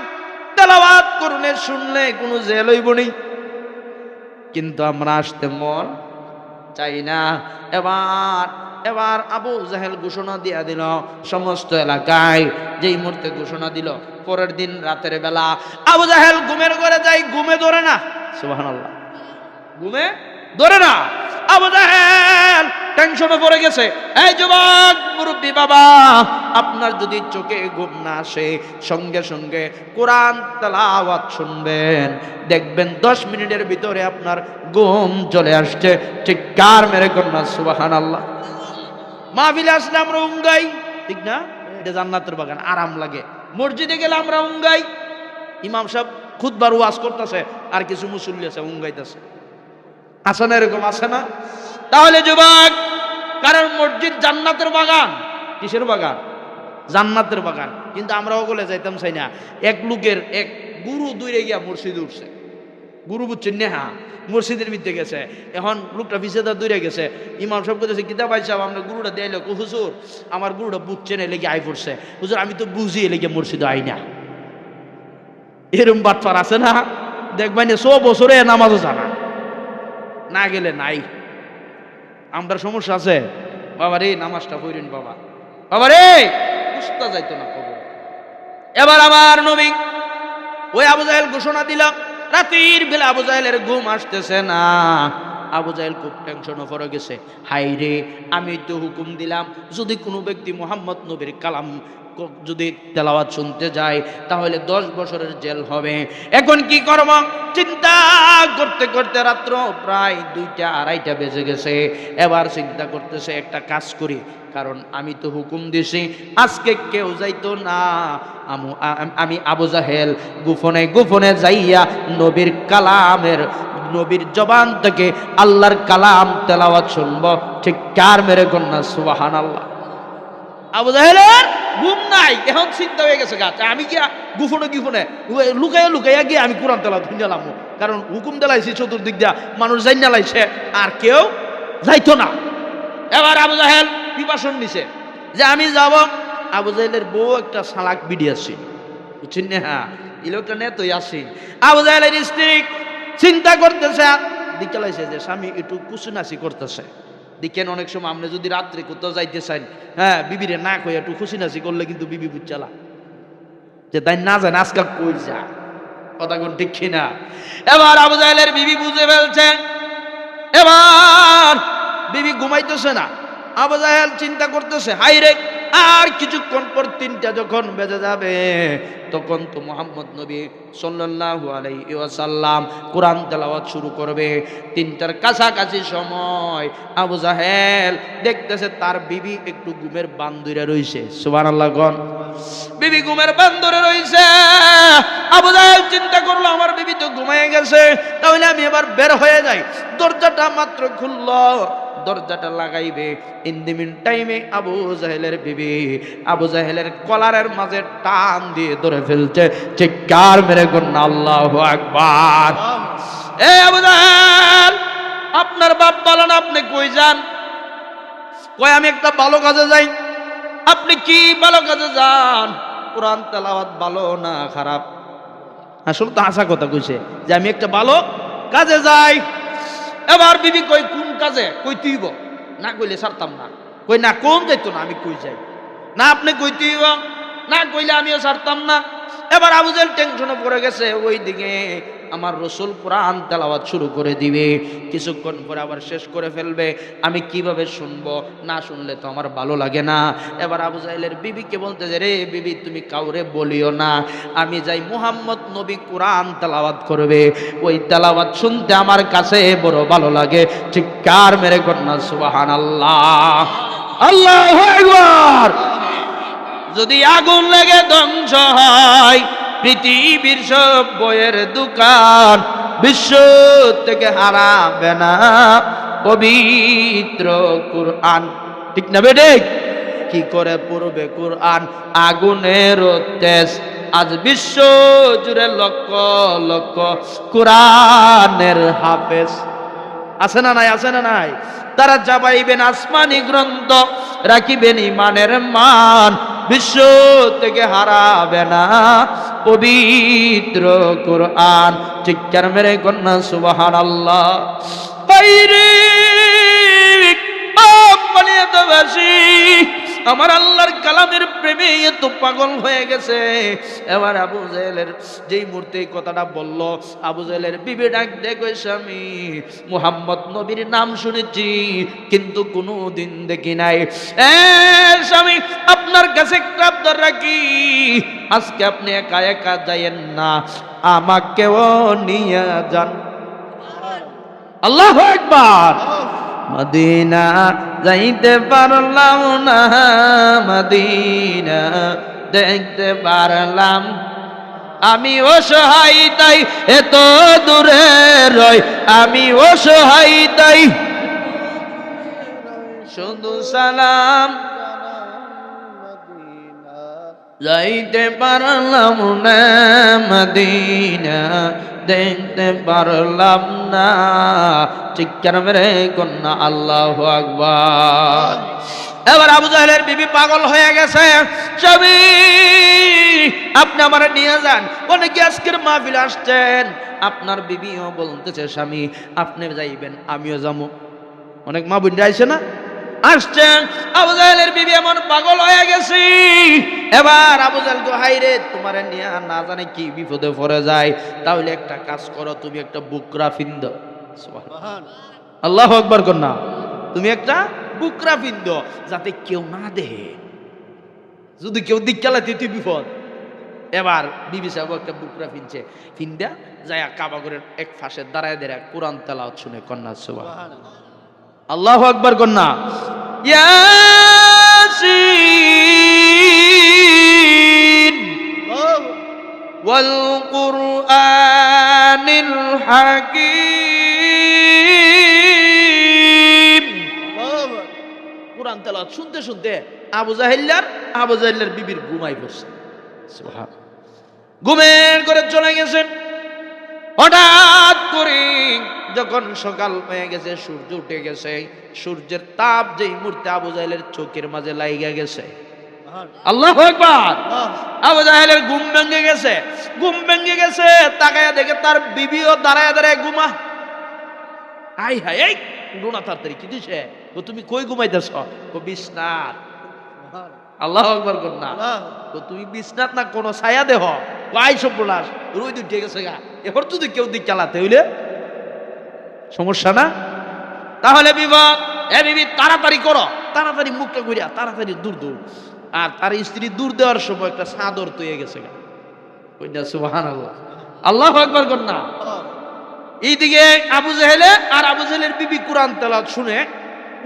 তেলাওয়াত করলে শুনলে কোনো জেল হইব নি, কিন্তু আমরা আসতে মন চাই না। এবার আবু জাহেল ঘোষণা দিয়া দিল সমস্ত এলাকায়। যেই মুহূর্তে ঘোষণা দিল, পরের দিন রাতের বেলা আবু জাহেল ঘুমের ঘরে যাই, ঘুমে ধরে না। সুবহানাল্লাহ, ঘুমে ধরে না। আবু জাহেল টেনশনে পড়ে গেছে। এই যুবক মুরব্বী বাবা, আপনার যদি চোখে ঘুম না আসে, সঙ্গে সঙ্গে কোরআন তেলাওয়াত শুনবেন, দেখবেন 10 মিনিটের ভিতরে আপনার ঘুম চলে আসছে। চিৎকার মেরে কন্যা সুবহানাল্লাহ। মাহফিলে আসলে আমরা উঙ্গাই, ঠিক না? এটা জান্নাতের বাগান, আরাম লাগে। মসজিদে গেলে আমরা উঙ্গাই, ইমাম সাহেব খুতবার ওয়াজ করতেছে আর কিছু মুসল্লি আছে উঙ্গাইতেছে, আছে না? এরকম আছে না? তাহলে যুবক, কারণ মসজিদ জান্নাতের বাগান। কিসের বাগান? জান্নাতের বাগান। কিন্তু আমরা ওগুলো যাইতাম চাই না। এক লোকের এক গুরু দূরে গিয়া মসজিদে উঠছে, গুরু বুঝছেন না? হ্যাঁ, মসজিদের মধ্যে গেছে। এখন লোকটা পিছিয়ে দূরে গেছে। ইমাম সাহেব বলতেছে, কিতাব ভাই সাহেব আমরা গুরুটা দিয়ে এলো। হুজুর আমার গুরুটা বুঝছে না, লেগে আই পড়ছে। হুজুর আমি তো বুঝি, লেগে মসজিদে আই না। এরম বাটপার আছে না? দেখবেন 100 বছরে নামাজও জানা না, গেলে নাই। আমরা সমস্যা আছে বাবা রে, নামাজটা পড়েন বাবা, বাবা রে, বুঝতে যাইতো না কবর। এবার আমার নবী ওই আবু জাহেল ঘোষণা দিল, রাতের বেলা আবু জাহেলের ঘুম আসতেছে না। আবু জাহেল খুব টেনশনে পড়ে গেছে। হাই রে, আমি তো হুকুম দিলাম যদি কোনো ব্যক্তি মুহাম্মদ নবীর কালাম যদি তেলাওয়াত শুনতে যায় তাহলে 10 বছরের জেল হবে। এখন কি করব? চিন্তা করতে করতে রাত্র প্রায় 2টা 2:30টা বেজে গেছে। এবার চিন্তা করতেছে, একটা কাজ করি, কারণ আমি তো হুকুম দিছি আজকে কেউ যাইতো না। আমি আবু জাহেল গোপনে গোপনে যাইয়া নবীর কালামের, নবীর জবান থেকে আল্লাহর কালাম তেলাওয়াত শুনবো। ঠিক কার মেরে কন্যা সুবহানাল্লাহ। আবু জাহেলের ঘুম নাই, এখন চিন্তা হয়ে গেছে গাছ আমি গিয়া গুফনে লুকাইয়া লুকাইয়া গিয়ে আমি কোরআন তেলাওয়াত শুনলাম, কারণ হুকুম দেলাইছি চতুর্দিক দিয়া মানুষ যাই না লাইছে আর কেউ যাইতো না। এবার আবু জাহেল প্রিপারেশন নিছে যে আমি যাব। আবু জাহেলের বউ একটা সালাক বিডি আছে, বুঝছেন না? হ্যাঁ, এই লোকটা নেতই আছে। আবু জাহেলের স্ত্রী চিন্তা করতেছে, দিকে লাইছে যে স্বামী একটু কুচুনাচি করতেছে। দেখেন অনেক সময় আপনি যদি রাত্রে কোথাও যাইতে চান, হ্যাঁ, বিবিরে না কই একটু খুশিনাচি করলে কিন্তু বিবি বুঝছালা যে তাই না জানে আজকাল কই যা, কথা কোন ঠিক কিনা? এবার আবু জাহেলের বিবি বুঝে ফেলছে, এবার বিবি ঘুমাইতেছে না। আবু জাহেল চিন্তা করতেছে, হাই রে আর কিছুক্ষণ পর 3টা যখন বেজে যাবে তখন তো মুহাম্মদ নবী সাল্লাল্লাহু আলাইহি ওয়াসাল্লাম কোরআন তেলাওয়াত শুরু করবে। 3টার কাছাকাছি সময় আবু জাহেল দেখতেছে তার বিবি একটু ঘুমের বান্দুরে রইছে। সুবহানাল্লাহ গণ, বিবি ঘুমের বান্দুরে রইছে। আবু জাহেল চিন্তা করলো আমার বিবি তো ঘুমিয়ে গেছে, তাহলে আমি এবার বের হয়ে যাই। দরজাটা মাত্র খুললো, দরজাটা লাগাইবে, ইন দি মিন টাইমে আবু জাহেলের বিবি আবু জাহেলের কলারের মাঝে টান দিয়ে ধরে ফেলছে। চিৎকার মেরে কন্যা আল্লাহু আকবার। এ আবু জাহেল, আপনার বাপ বলেন আপনি কই যান? কই আমি একটা ভালো কাজে যাই। আপনি কি ভালো কাজে যান? কোরআন তেলাওয়াত ভালো না খারাপ? আসলে তো হাসা কথা কইছে যে আমি একটা ভালো কাজে যাই। এবার বিবি কই কোন কাজে? কই তুইব না কইলে ছাড়তাম না। কই না কোন যাইতো না, আমি কই যাই না, আপনি কই তুইব না কইলে আমিও ছাড়তাম না। এবার আবু জাহেল টেনশনে পড়ে গেছে, ওই দিকে আমার রাসূল কোরআন তেলাওয়াত শুরু করে দিবে, কিছুক্ষণ পরে আবার শেষ করে ফেলবে, আমি কিভাবে শুনবো? না শুনলে তো আমার ভালো লাগে না। এবার আবু জাহেলের বিবিকে বলতেছে, রে বিবি তুমি কাউরে বলিও না, আমি যাই মুহাম্মদ নবী কোরআন তেলাওয়াত করবে, ওই তেলাওয়াত শুনতে আমার কাছে বড় ভালো লাগে। চিৎকার মেরে কন্যা সুবহানাল্লাহ, আল্লাহু আকবার। যদি আগুন লেগে ধ্বংস হয় পৃথিবীর সব বইয়ের দোকান, বিশ্ব থেকে হারাবে না পবিত্র কুরআন। ঠিক না বেটে? কি করে পড়বে কুরআন? আগুনের তেজ, আজ বিশ্ব জুড়ে লক্ষ লক্ষ কুরআনের হাফেজ আছে না নাই? আছে না নাই? তারা চাবাইবেন আসমানি গ্রন্থ, রাখিবেন ইমানের মান, বিশ্ব থেকে হারাবে না পবিত্র কুরআন। চিৎকার মেরে কন্যা সুবহানাল্লাহ। বাইরে বানিয়াতবাসী আমার আল্লাহর কালামের প্রেমে এত পাগল হয়ে গেছে। এবার আবু জাহেলের যেই মুহূর্তে এই কথাটা বলল, আবু জাহেলের বিবি ডাক দেখো, স্বামী মুহাম্মদ নবীর নাম শুনেছি কিন্তু কোনোদিন দেখি নাই। স্বামী আপনার কাছে একটা আবদার রাখি, আজকে আপনি একা একা যাইয়েন না, আমাকেও নিয়ে যান। আল্লাহু আকবার। মদিনা যাইতে পারলাম না, মদিনা দেখতে পারলাম, আমি অসহায় তাই এত দূরে রই, আমি অসহায় তাই শুধু সালাম যাইতে পারলাম না, মদিনা দেখতে পারলাম না। চিৎকার মেরে কন্যা আল্লাহু আকবার। এবার আবু জাহেলের বিবি পাগল হয়ে গেছে, স্বামী আপনি আমার নিয়ে যান। অনেকে আজকের মাহফিল আসছেন, আপনার বিবিও বলতেছে স্বামী আপনি যাইবেন আমিও যাবো। অনেক মা বোন আইছে না, আসছেন। আবু জাহেলের বিবি এমন পাগল হয়ে গেছে। এবার আবু জাহেল তো হাইরে তোমার নিয়ে না জানে কি বিপদে পড়ে যায়, তাহলে একটা কাজ করো, তুমি একটা বুকরা ফিন্দ। আল্লাহু আকবার কন্যা, তুমি একটা বুকরা ফিন্দ যাতে কেউ না দেখে, যদি কেউ দিককালাতে তুই বিপদ। এবার বিবি সাহেব একটা বুকরা ফিনছে, ফিন্দা যায় কাবাগরের এক ফাঁসে দাঁড়ায় দাঁড়ায় কোরআন তেলাওয়াত শুনে কন্যা সুবহানাল্লাহ, আল্লাহু আকবার কন্যা। ইয়াসিন ওয়াল কুরআনিল হাকীম। কোরআন তেলাওয়াত শুনতে শুনতে আবু জাহেল আর আবু জাহেলের বিবির ঘুমাই বসছে, ঘুমের করে চলে গেছেন। হঠাৎ করে যখন সকাল হয়ে গেছে, সূর্য উঠে গেছে, সূর্যের তাপ যেই মুহূর্তে আবু জাহেলের চোখের মাঝে লাইগা গেছে, আল্লাহু আকবার, আবু জাহেলের ঘুম ভেঙে গেছে। ঘুম ভেঙে গেছে, তাকায়া দেখে তার বিবিও দাঁড়ায় দাঁড়ায় ঘুমা। আই হাই, এই ডোনা তাড়াতাড়ি কি দিছে, ও তুমি কই ঘুমাইতেছ? ও বিছনাত। আল্লাহু আকবার কর না, ও তুমি বিছনাত না কোন ছায়া দেহ, কই সব বলাস রই দুটে গেছে গা, এবার যদি কেউ দিক চালাতে হইলে সমস্যা না? তাহলে বিবাদ, এ বিবি তাড়াতাড়ি করো, তাড়াতাড়ি মুখটা ঘুরিয়া তাড়াতাড়ি দূর দৌড়। আর তার স্ত্রী দূর দেওয়ার সময় একটা চাদর তৈয়ে গেছে গা, কইনা সুবহানাল্লাহ, আল্লাহু আকবার কর না। এইদিকে আবু জাহেলে আর আবু জাহেলের বিবি কোরআন তেলাওয়াত শুনে,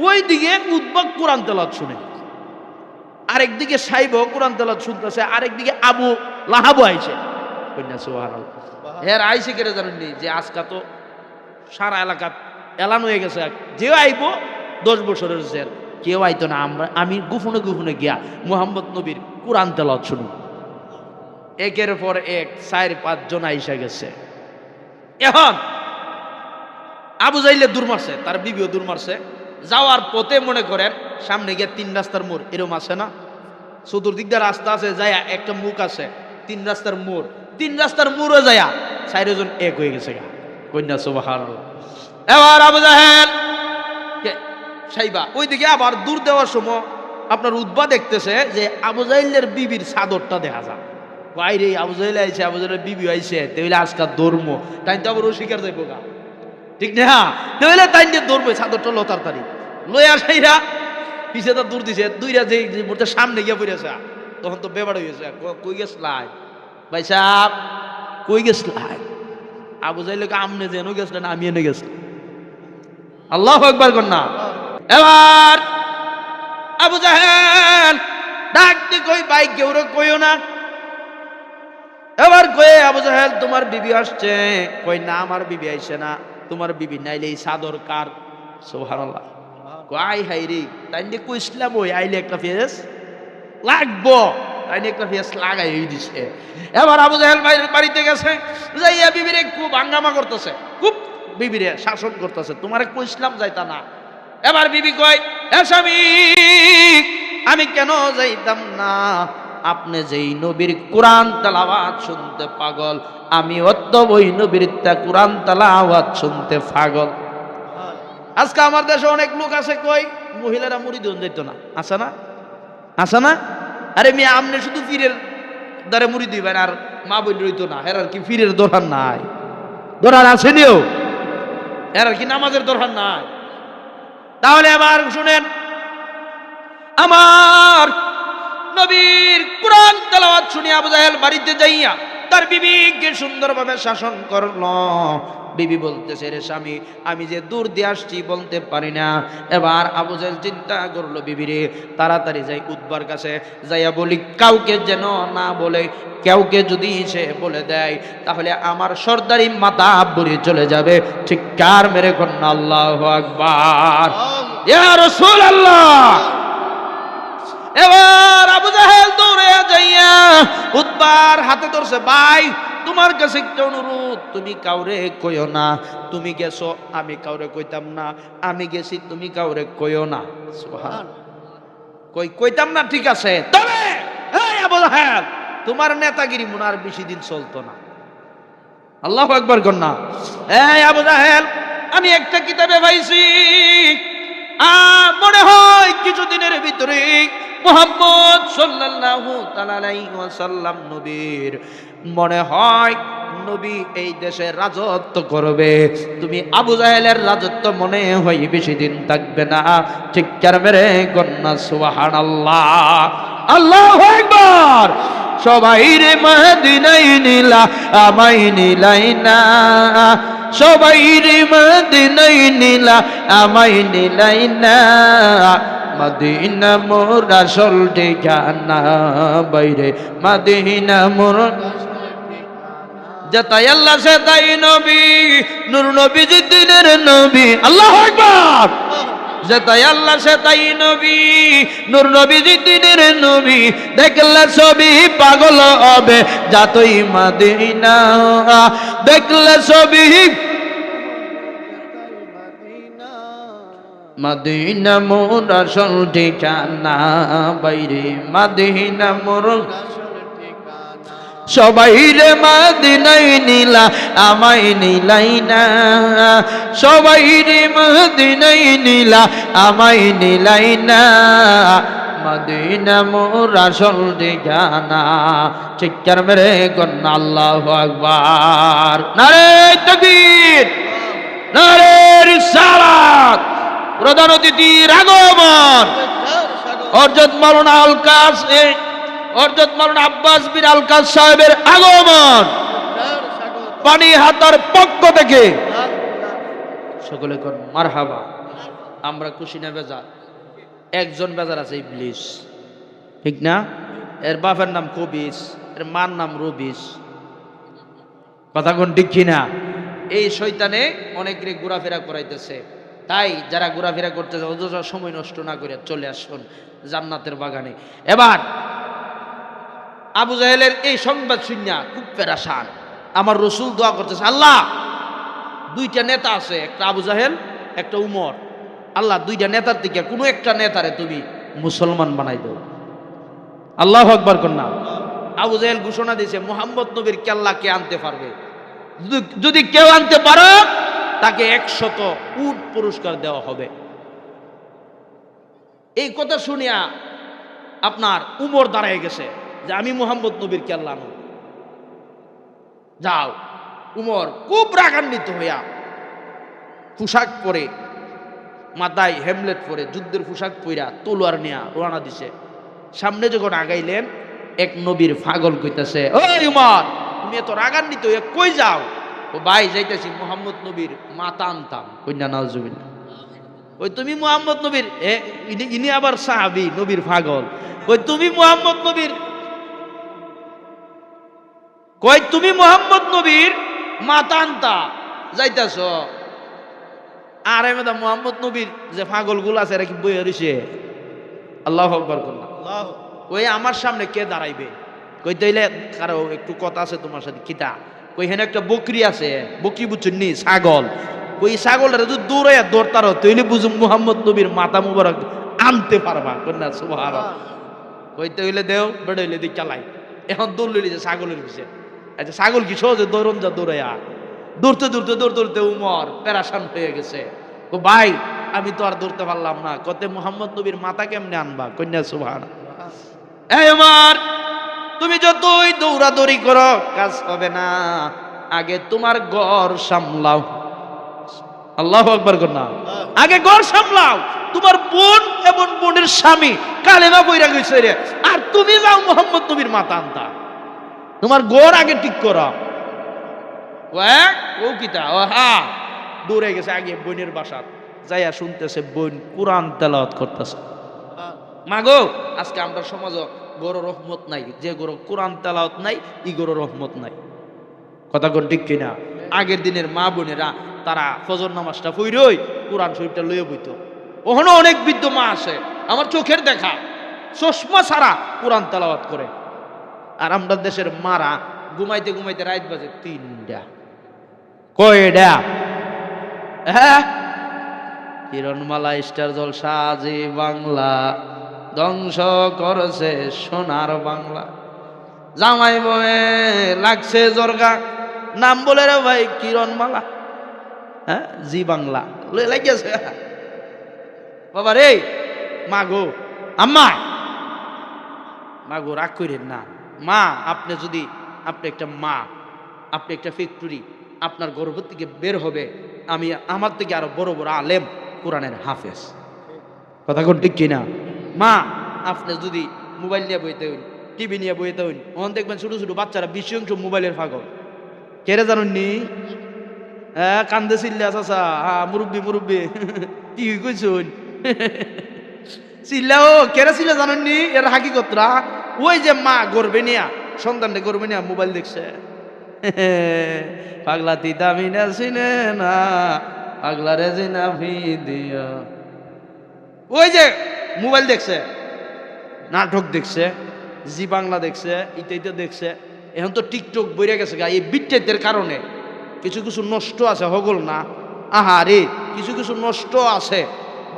ওইদিকে উতবা কোরআন তেলাওয়াত শুনে, আরেকদিকে সাইব কোরআন তেলাওয়াত শুনতেছে, আরেকদিকে আবু লাহাব আইছে, কইনা সুবহানাল্লাহ। এর আইছে কেটে জানেননি যে আজকা তো সারা এলাকা এলান হয়ে গেছে, যে আইব 10 বছরের জেল, কেউ আইতো না, আমি গোপনে গোপনে গিয়া মুহাম্মদ নবীর কোরআন তেলাওয়াত শুনি। একের পর এক 4-5 জন আইসা গেছে। এখন আবু জাহেলে দূর মারছে, তার বিবিও দূর মারছে। যাওয়ার পথে মনে করেন সামনে গিয়ে 3 রাস্তার মোড় এরকম আছে না, চতুর্দিক দিয়ে রাস্তা আছে, যায় একটা মুখ আছে, 3 রাস্তার মোড়, 3 রাস্তার মোড়ে যায় 4 জন এক হয়ে গেছে গা, কন্যা সুবহানাল্লাহ। এবার আবু জাহেল সাইবা ওইদিকে আবার দূর দেওয়ার সময় আপনার উতবা দেখতেছে যে আবু জাহেলের বিবির চাদরটা দেখা যায় বাইরে। আবু জাহেল আইছে, আবু জাহেলের বিবি আইছে, তাইলে আজকাল ধর্ম তাই তো আবার শিকার যাইব গা, ঠিক না? তাইলে তাই নিয়ে ধরবে চাদরটা লো তাড়াতাড়ি লই আসাইরা পিছে তো দূর দিছে, দুইরা যে মুহূর্তে সামনে গিয়ে পড়েছে, তখন তো বেবাড় হয়েছে, কই গেছলাই ভাই সাহেব, কই গেছলাই? আবু জাহেলকে আমনে যেন গেছিলেন, আমি এনে গেছিলাম। আল্লাহু আকবার কর না। এবার আবু জাহেল ডাক দি কই ভাই কেউ কইও না। এবার কয়ে আবু জাহেল তোমার বিবি আসছে, কই না আমার বিবি আইছে না, তোমার বিবি নাইলে এই চাদর কার? সুবহানাল্লাহ। কই হাই রে, তাই নিয়ে কইছিলাম ওই আইলে একটা ফেস লাগবো, তাই নিয়ে একটা ফেস লাগাই দিছে। এবার আবু জাহেল বাড়িতে গেছে, যাইয়া বিবিরে খুব হাঙ্গামা করতেছে, খুব বিবিরে শাসন করতেছে, তোমারে কইছিলাম যাইতা না। এবার বিবি কয়, এ স্বামী আমি কেন যাইতাম না, আপনি যেই নবীর কোরআন তেলাওয়াত শুনতে পাগল, আমি অত ওই নবীর কোরআন তেলাওয়াত শুনতে পাগল। আজকে আমার দেশে অনেক লোক আছে কই মহিলারা মুড়ি দিন যেত না, আছে না? আছে না? আরে মেয়ে আমনে শুধু পীরের দ্বারে মুড়ি দিবেন আর মা বই রইতো না, এর কি পীরের দরকার নাই? দরকার আছে নিও, এর কি নামাজের দরকার নাই? তাহলে আবার শুনেন, আমার নবীর কোরআন তেলাওয়াত শুনে আবু জাহেল বাড়িতে যাইয়া তার বিবিকে সুন্দরভাবে শাসন করলো। বিবি বলতেছে, রে স্বামী আমি যে দূর দিয়ে আসছি বলতে পারি না। এবার আবু জাহেল চিন্তা করলো, বিবিরে তাড়াতাড়ি যাই উতবার কাছে যাইয়া বলি, কাউকে যেন না বলে, কাউকে যদি সে বলে দেয় তাহলে আমার সর্দারি মাথা বুড়ি চলে যাবে। ঠিক কার মেরে কন্যা আল্লাহু আকবার, ইয়া রাসূলুল্লাহ। এবার আবু জাহেল দৌড়ে যাইয়া উতবার হাতে ধরছে, ভাই তোমার কাছে একটা অনুরোধ, তুমি কাউরে কইও না, তুমি গেছো আমি কাউরে কইতাম না, আমি গেছি তুমি কাউরে কইও না। সুবহানাল্লাহ। কইতাম না ঠিক আছে, তবে এই আবু জাহেল তোমার নেতাগিরি মনে আর বেশি দিন চলতো না। আল্লাহু আকবার কন্যা। এই আবু জাহেল আমি একটা কিতাবে পাইছি, মনে হয় কিছুদিনের ভিতরে মুহাম্মদ সাল্লাল্লাহু তাআলা আলাইহি ওয়াসাল্লাম নবীর মনে হয় নবী এই দেশে রাজত্ব করবে। তুমি আবু জাহেলের রাজত্ব মনে হয় বেশি দিন থাকবে না। ঠিক কার মেরে কন্যা সুবহানাল্লাহ, আল্লাহু আকবার। সবাই রে মদিনায় নিলা আমায় নিলাই না, সবাই রে মদিনায় নিলা আমায় নিলাই না, মদিনা মোর আসল ঠিকানা, বাইরে মদিনা মোর যেতাই আল্লাহ সেতাই নবী, নূর নবী দিনের নবী। আল্লাহু আকবার। যে তাই আল্লাহ সে তাই নবী, নূর নবীজি দিনের নবী, দেখলে ছবি পাগল হবে যতই মদিনা, দেখলে ছবি মদিনা মোর আসল ঠিকানা, বাইরে মদিনা মোর সবাই রে মদিনায় নিলা আমায় নিলাই না, সবাই রে মদিনায় নিলা আমায় নিলাই না, মদিনা মোর আসল ঠিকানা। চিৎকার মেরে কন্যা আল্লাহু আকবার, নারে তাকবীর, নারে রিসালাত। প্রধান অতিথির আগমন, হযরত মাওলানা আলকাস হযরত মাওলানা আব্বাস বিন আলকাস সাহেবের আগমন পানি হাতার পক্ষ থেকে। সকলে কোন মারহাবা। আমরা খুশি না বেজার? একজন বেজার আছে, ইবলিস, ঠিক না? এর বাপের নাম কবিস, এর মার নাম রবিস। কথা কোন ঠিক কিনা? এই শয়তানে অনেকের ঘোরাফেরা করাইতেছে। তাই যারা ঘোরাফেরা করতেছে অযথা সময় নষ্ট না করে চলে আসুন জান্নাতের বাগানে। এবার আবু জাহেলের এই সংবাদ শুনিয়া খুব পেরেশান। আমার রসুল দোয়া করতেছে, আল্লাহ দুইটা নেতা আছে, একটা আবু জাহেল একটা উমর, আল্লাহ দুইটা নেতার থেকে কোনো একটা নেতারে তুমি মুসলমান বানাই দাও। আল্লাহু আকবার কন্যা। আবু জাহেল ঘোষণা দিয়েছে, মুহাম্মদ নবীর কেল্লা কে আনতে পারবে? যদি কেউ আনতে পারো তাকে 100 উট পুরস্কার দেওয়া হবে। এই কথা শুনিয়া আপনার উমর দাঁড়ায় গেছে যে আমি মুহাম্মদ নবীর কেল্লা আনব। যাও। উমর খুব রাগান্বিত হইয়া পোশাক পরে, মাথায় হেমলেট পরে, যুদ্ধের পোশাক পইরা তলোয়ার নিয়া রওনা দিছে। সামনে যখন আগাইলেন এক নবীর পাগল কইতাছে, ওই উমর তুমি এত রাগান্বিত হইয়া কই যাও? ও ভাই যাইতেছি মুহাম্মদ নবীর মাথা আনতাম। কইনা নাউজুবিল্লাহ। ওই তুমি মুহাম্মদ নবীর, ইনি আবার সাহাবী, নবীর পাগল। কই তুমি মুহাম্মদ নবীর, কই তুমি মুহাম্মদ নবীর মাথা আনতা যাইতাছ? আর এমদা মুহাম্মদ নবীর যে পাগল গুলো আছে এরা কি বইয়া রইছে? আল্লাহু আকবার করলাম। ওই আমার সামনে কে দাঁড়াইবে? কই তাইলে কারো একটু কথা আছে তোমার সাথে। কিতা? কই হেন একটা বকরি আছে, বকরি বুঝছেন নি? ছাগল। ওই ছাগলটা যদি দৌড়াইয়া দৌড়তার তৈলে বুঝুম মুহাম্মদ নবীর মাথা মুবারক আনতে পারবা। কন্যা সুবহানাল্লাহ। কইতে হইলে দেও, বেড়ে হইলে দিক চালাই। এখন দৌড় লইছে ছাগলের পিছে। আচ্ছা ছাগল কি সহজে দৌড়ন যা দৌড়াইয়া? দৌড়তে দৌড়তে দৌড়তে দৌড়তে উমর পেরেশান হয়ে গেছে। ও ভাই আমি তো আর দৌড়তে পারলাম না। কতে মুহাম্মদ নবীর মাথা কেমনে আনবা? কন্যা সুবহানাল্লাহ। এই উমর, তুমি যতই দৌড়াদৌড়ি করো কাজ হবে না, আগে তোমার ঘর সামলাও। আল্লাহু আকবার কন্যা। আগে ঘর সামলাও। তোমার বোন এবং বোনের স্বামী কালেমা পইরা গইছে রে, আর তুমি যাও মুহাম্মদ নবীর মাথা আনতা। তোমার ঘর আগে ঠিক করো। ও কিতা? ও হা, দৌড়ে গেছে আগে বোনের বাসাত যাইয়া শুনতেছে বোন কোরআন তেলাওয়াত করতেছে। মাগো আজকে আমরা সমাজে গরো রহমত নাই, যে গরো কোরআন তেলাওয়াত নাই ই গরো রহমত নাই। কথা কোন ঠিক কিনা? আগের দিনের মা বোনেরা তারা ফজর নামাজটা পড়ই কোরআন শরীফটা লইয়া বইতো। ওখানে অনেক বৃদ্ধ মা আছে, আমার চোখের দেখা, চশমা ছাড়া কোরআন তেলাওয়াত করে। আর আমরা দেশের মারা ঘুমাইতে ঘুমাইতে রাত বাজে 3টা। কয়টা? হ্যাঁ, কিরণমালা স্টার জলসা জি বাংলা ধ্বংস করছে সোনার বাংলা। জামাই বয়ে লাগছে জর্গা, নাম বলে রে ভাই কিরণমালা। হ্যাঁ, জি বাংলা লাগিয়েছে। বাবা রে, মাগো আম্মা, মাগো রাগ করেন না। মা আপনি যদি, আপনি একটা মা, আপনি একটা ফ্যাক্টরি, আপনার গর্ভ থেকে বের হবে আমি আমার থেকে আরো বড় বড় আলেম, কোরআনের হাফেজ। কথা কোন ঠিক কিনা? মা আপনি যদি মোবাইল নিয়ে বইতে হইন, টিভি নিয়ে বইতে হইন, ওখান দেখবেন ছোট ছোট বাচ্চারা 20% মোবাইলের পাগল। কেড়ে জানুননি? হ্যাঁ, কান্দে চিল্লা চাচা, হ্যাঁ মুরব্বী মুরব্বী কি কইছুন চিল্লা। ও কেড়ে চিল্লা জানুননি? এর হাকিকতরা ওই যে মা গর্বে নিয়া, সন্তানটা গর্বে নিয়া মোবাইল দেখছে। পাগলা তিতা মিনা চিনে না, পাগলা রে জিনা ভি দিও। ওই যে মোবাইল দেখছে, নাটক দেখছে, জি বাংলা দেখছে, ইত্যাদি দেখছে। এখন তো টিকটক বইরে গেছে গা, এই বিচ্ছেদের কারণে কিছু কিছু নষ্ট আছে, হগল না। আহা রে, কিছু কিছু নষ্ট আছে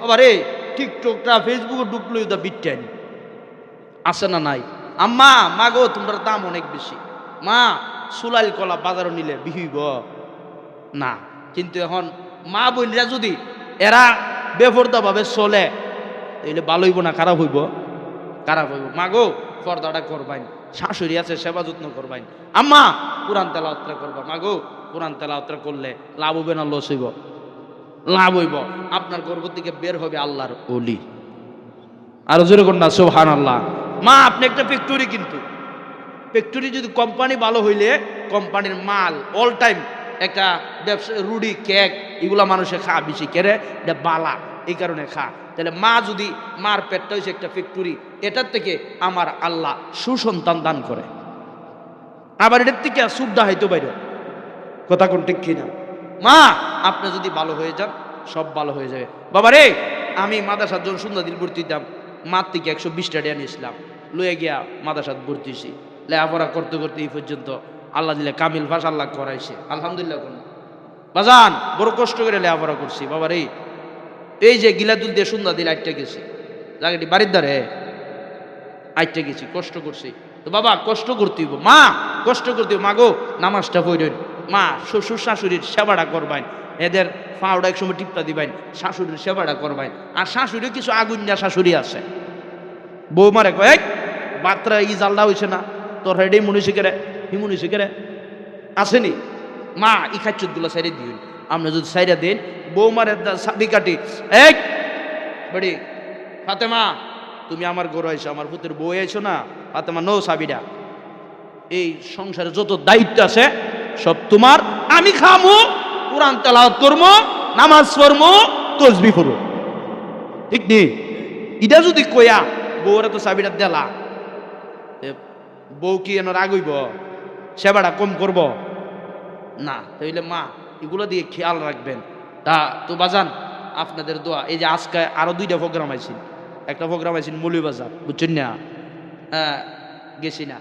বাবা রে। টিকটকটা ফেসবুকে ঢুকলো এটা বিটেন আছে না নাই? আম্মা মা গো, তোমার দাম অনেক বেশি। মা সুলাইল কলা বাজারও নিলে বিহিব না। কিন্তু এখন মা বলরা যদি এরা বেফরদা ভাবে চলে, তাহলে ভালো হইব না খারাপ হইব? খারাপ হইব। মা গো পর্দাটা করবাইন, শাশুড়ি আছে সেবা যত্ন করবাইন। আম্মা কোরআন তেলাওয়াত করবা। মা গো কোরআন তেলাওয়াত করলে লাভ হবে না লস হইব? লাভ হইব। আপনার গর্ভ থেকে বের হবে আল্লাহর ওলি। আরো জোরে কর না সুবহানাল্লাহ। মা আপনি একটা ফ্যাক্টরি, কিন্তু ফ্যাক্টরি যদি কোম্পানি ভালো হইলে কোম্পানির মাল অল টাইম একটা ব্যবসা, রুডি কেক এগুলা মানুষে খা বেশি কেড়ে, এটা বালা, এই কারণে খা। তাহলে মা যদি, মার পেটটা হয়েছে একটা ফ্যাক্টরি, এটার থেকে আমার আল্লাহ সুসন্তান দান করে। আবার এটার থেকে সুবিধা হইতে পারে, কথা কোন ঠিক কিনা? মা আপনি যদি ভালো হয়ে যান, সব ভালো হয়ে যাবে। বাবা রে, আমি মাদ্রাসার জন্য সুন্দর দিন ভর্তি দিতাম, মার থেকে 120 টাকা নিয়েছিলাম, লয়ে গিয়া মাদ্রাসাত ভর্তিছি। লেখাপড়া করতে করতে এই পর্যন্ত আল্লাহ দিলে কামিল ভাষা আল্লাহ করাইছে, আলহামদুলিল্লাহ। কোন বাজান বড় কষ্ট করে লেখাপড়া করছি বাবা রে। এই যে গিলাদুল দিয়ে সুন্দর দিল আটটা গেছি, জায়গাটি বাড়ির দ্বারে আটটা গেছি, কষ্ট করছি। তো বাবা কষ্ট করতে হইব, মা কষ্ট করতে হইব। মা গো নামাজটা পড়েন, মা শ্বশুর শাশুড়ির সেবাটা করবেন, এদের পাউডা এক সময় টিপটা দিবেন, শাশুড়ির সেবাটা করবেন। আর শাশুড়ি কিছু আগুন্যা শাশুড়ি আছে, বৌমারে কয় বাত্রা ই জালদা হয়েছে না তোর হেডে মনীষী কেরে, হি মনীষী কেরে আসেনি। মা ই খাচ্চুত গুলো সাইডে দিন, আপনি যদি সাইডে দিন বৌমারে সাবি কাটি, এই বড়ি ফাতেমা তুমি আমার ঘর আইছো, আমার পুত্রের বউ আইছো না, ফাতেমা নো সাবিটা, এই সংসারে যত দায়িত্ব আছে সব তোমার। আমি খামু, কোরআন তেলাওয়াত করবো, নামাজ পড়বো, তসবিহ পড়বো, ঠিক নেই? এটা যদি কয়া বউরে তো চাবিটা দেলা, বউ কি এনে রাগ হইব? সেবাটা কম করব না। তাইলে মা এগুলো দিয়ে খেয়াল রাখবেন। তা তো বাজান আপনাদের দোয়া, এই যে আজকে আরো 2টা প্রোগ্রাম আইছিল, একটা প্রোগ্রাম আইছিল মৌলভীবাজার, বুঝছেন না? হ্যাঁ গেছি না,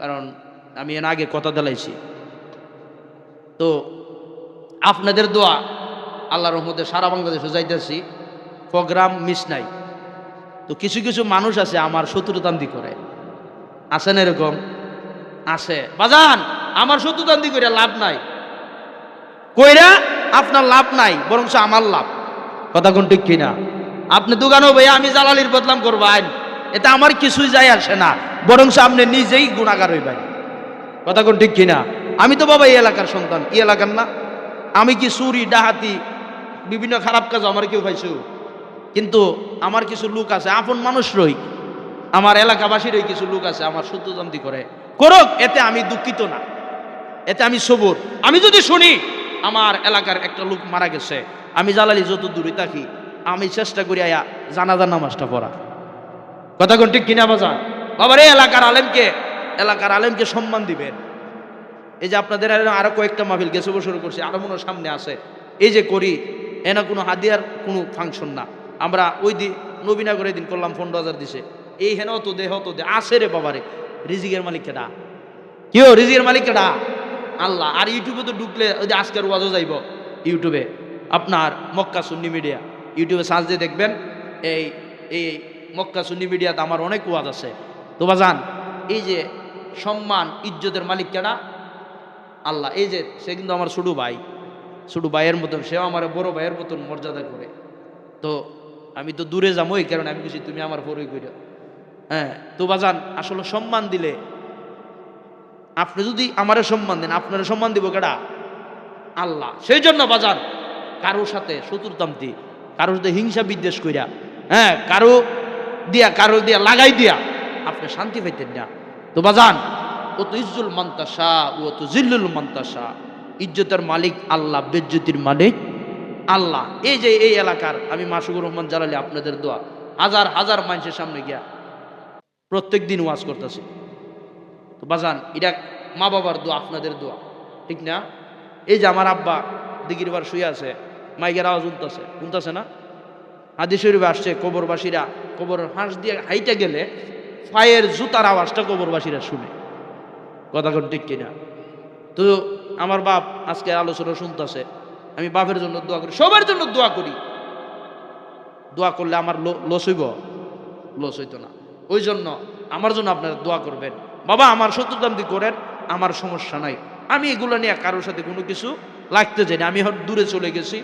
কারণ আমি এর আগে কথা দিলাইছি। তো আপনাদের দোয়া আল্লাহর রহমতে সারা বাংলাদেশে যাইতেছি, প্রোগ্রাম মিস নাই। তো কিছু কিছু মানুষ আছে আমার শত্রুতান্দি করে, আছেন এরকম? আছে বাজান, আমার শত্রুতান্দি করে লাভ নাই, কইরা আপনার লাভ নাই, বরং আমার লাভ, কথা কোন ঠিক কিনা? আপনি দোকানও ভাইয়া আমি জালালির বদলাম করবেন, এতে আমার কিছুই যায় আসে না, বরং আপনি নিজেই গুণাগার হইবেন, কথা কোন ঠিক কিনা? আমি তো বাবা এই এলাকার সন্তান, এই এলাকার না। আমি কি চুরি ডাহাতি বিভিন্ন খারাপ কাজ আমার কেউ পাইছো? কিন্তু আমার কিছু লোক আছে, আপন মানুষ রই, আমার এলাকাবাসীরই কিছু লোক আছে আমার শত্রুতান্তি করে, করুক, এতে আমি দুঃখিত না, এতে আমি সবুর। আমি যদি শুনি আমার এলাকার একটা লোক মারা গেছে, আমি জালালি যত দূরে থাকি আমি চেষ্টা করি আয়া জানাজার নামাজটা পড়া, কথা কোন ঠিক কিনা বাজান? বাবার এই এলাকার আলেমকে সম্মান দিবেন। এই যে আপনাদের আরো কয়েকটা মাহফিল গেছে বছর করছি, আরো মনে সামনে আছে, এই যে করি এনা কোনো হাদিয়ার কোনো ফাংশন না। আমরা ওই দিন নবীনগরের দিন করলাম 15,000 দিছে, এই হেন হতো দে আসে রে বাবারে। রিজিকের মালিক কেডা? কেউ রিজিকের মালিক কেডা? আল্লাহ। আর ইউটিউবে তো ঢুকলে ওই যে আজকের ওয়াজও যাইব ইউটিউবে, আপনার মক্কা সুন্নি মিডিয়া, ইউটিউবে সার্চ দিয়ে দেখবেন, এই মক্কা সুন্নি মিডিয়াতে আমার অনেক ওয়াজ আছে। তো বাজান এই যে সম্মান ইজ্জতের মালিক কেডা? আল্লাহ। এই যে সে কিন্তু আমার ছোট ভাইয়ের মতন, সেও আমার বড় ভাইয়ের মতন মর্যাদা করে। তো আমি তো দূরে যাবো, এই কারণে আমি কিছু তুমি আমার বড়ই করে। হ্যাঁ তো বাজান আসলে সম্মান দিলে, আপনি যদি আমারে সম্মান দেন, আপনারা সম্মান দিব কেডা? আল্লাহ। সেই জন্য বাজান কারোর সাথে শত্রুতান্তি, কারোর সাথে হিংসা বিদ্বেষ কইরা, হ্যাঁ কারো দিয়া লাগাই দিয়া আপনি শান্তি পাইতেন না। তো বাজান ও তো ইজ্জুল মান্তাসা, ও তো জিল্লুল মান্তাসা, ইজ্জতের মালিক আল্লাহ, বেজ্জতির মালিক আল্লাহ। এই যে এই এলাকার আমি মাসুকুর রহমান জালালি, আপনাদের দোয়া, হাজার হাজার মানুষের সামনে গিয়া প্রত্যেক দিন ওয়াজ করতেছি। তো বাজান এটা মা বাবার দোয়া, আপনাদের দোয়া, ঠিক না? এই যে আমার আব্বা দিগির বার শুয়ে আছে, মাইকের আওয়াজ শুনতেছে না? হাদিস শরীফে আসছে কবরবাসীরা কবরের ফাঁস দিয়ে হাইটে গেলে পায়ের জুতার আওয়াজটা কবরবাসীরা শুনে। কথা কোন ঠিক কিনা? তো আমার বাপ আজকে আলোচনা শুনতেছে, আমি বাপের জন্য দোয়া করি, সবার জন্য দোয়া করি। দোয়া করলে আমার লস হইব? লস হইতো না। ওই জন্য আমার জন্য আপনারা দোয়া করবেন। বাবা আমার শত্রুতান্তি করেন, আমার সমস্যা নাই, আমি এগুলো নিয়ে কারোর সাথে কোনো কিছু লাগতে চাই না। আমি হয়তো দূরে চলে গেছি,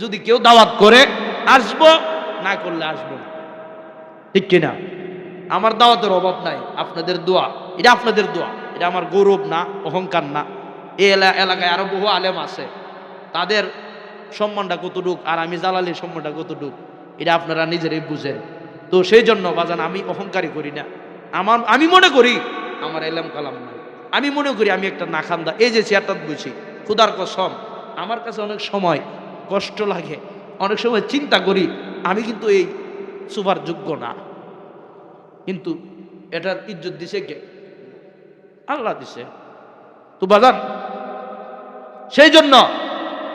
যদি কেউ দাওয়াত করে আসবো, না করলে আসবো না। ঠিক কিনা? আমার দাওয়াতের অভাব নাই, আপনাদের দোয়া, এটা আপনাদের দোয়া, এটা আমার গৌরব না, অহংকার না। এই এলাকায় আরো বহু আলেম আছে, তাদের সম্মানটা কতটুক আর আমি জালালির সম্মানটা কতটুক, এটা আপনারা নিজেরাই বুঝেন। তো সেই জন্য বাজান আমি অহংকারী করি না। আমি মনে করি আমার এলাম কালাম নাই, আমি মনে করি আমি একটা নাখান্দা। এই যে চেয়ারটা বুঝি, খুদার কসম আমার কাছে অনেক সময় কষ্ট লাগে, অনেক সময় চিন্তা করি আমি কিন্তু এই সুপার যোগ্য না, কিন্তু এটার ইজ্জত দিছে কে? আল্লাহ দিছে। তো বাজান সেই জন্য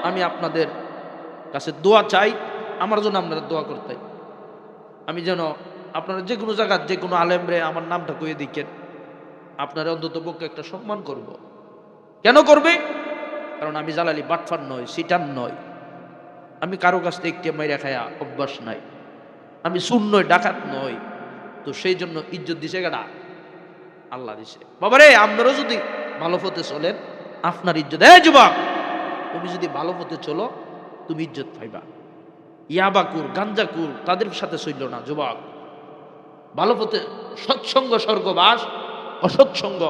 আমি আপনাদের কাছে দোয়া চাই, আমার জন্য আপনারা দোয়া করতে। আমি যেন আপনারা যে কোনো জায়গার যে কোনো আলেমরে আমার নামটা কয়ে দিকেন, আপনারা অন্তত পক্ষে একটা সম্মান করব। কেন করবে? কারণ আমি জালালি বাটফার নয়, সিটান নয়, আমি কারো কাছ থেকে একটি মাইরা খায়া অভ্যাস নাই, আমি সুর নই, ডাকাত নই। তো সেই জন্য ইজ্জত দিছে কেডা? আল্লাহ দিছে। বাবারে আপনারও যদি ভালো পথে চলেন, আপনার ইজ্জত। যুবক তুমি যদি ভালো পথে চলো, তুমি ইজ্জত পাইবা। ইয়াবাকুর গাঞ্জাকুর তাদের সাথে চলল না যুবক। ভালো পথে সৎসঙ্গ স্বর্গবাস, অসৎসঙ্গ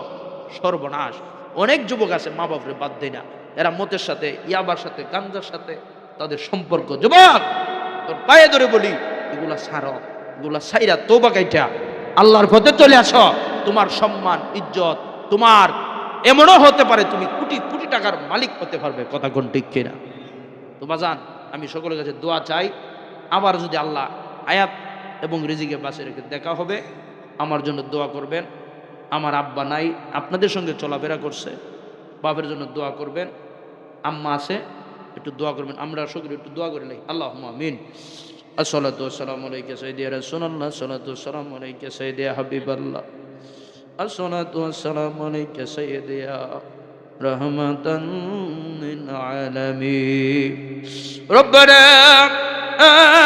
সর্বনাশ। অনেক যুবক আছে মা বাপরে বাদ দেয় না, এরা মতের সাথে, ইয়াবার সাথে, গাঞ্জার সাথে তাদের সম্পর্ক। যুবক তোর পায়ে ধরে বলি, এগুলা ছাড়ো, এগুলা ছাইরা তওবা কাইটা আল্লাহর পথে চলে আসো। তোমার সম্মান ইজ্জত তোমার এমনও হতে পারে তুমি কোটি কোটি টাকার মালিক হতে পারবে। কথা কোন ঠিক কিনা? তো বাজান আমি সকলের কাছে দোয়া চাই, আবার যদি আল্লাহ আয়াত এবং রিজিকে বাঁচিয়ে রেখে দেখা হবে, আমার জন্য দোয়া করবেন। আমার আব্বা নাই, আপনাদের সঙ্গে চলাফেরা করছে, বাপের জন্য দোয়া করবেন। আম্মা আছে, একটু দোয়া করবেন। আমরা সকলে একটু দোয়া করে নেই। আল্লাহুম্মা আমিন। আসসালাতু ওয়াসসালামু আলাইকা সাইয়্যিদা রাসূলুল্লাহ, আসসালাতু ওয়াসসালামু আলাইকা সাইয়্যিদা হাবিবাল্লাহ, আসসালাতু ওয়াসসালামু আলাইকা সাইয়্যিদা রাহমাতান লিল আলামিন। রব্বানা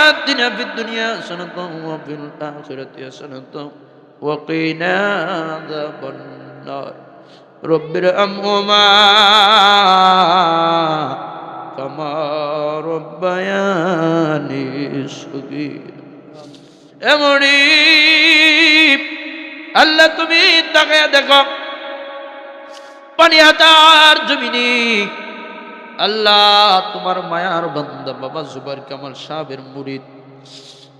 আতিনা ফিদ দুনিয়া হাসানাতাও ওয়া ফিল আখিরাতি হাসানাতাও ওয়া কিনা আযাবান নার। রব্বির আমহুমা কামা রব্বায়ানি সগীরা। এমনি আল্লাহ তুমি তাকায়া দেখো পানিহাটার জমিনে, আল্লাহ তোমার মায়ার বান্দা বাবা জুবাইর কামাল সাহেবের মুরিদ,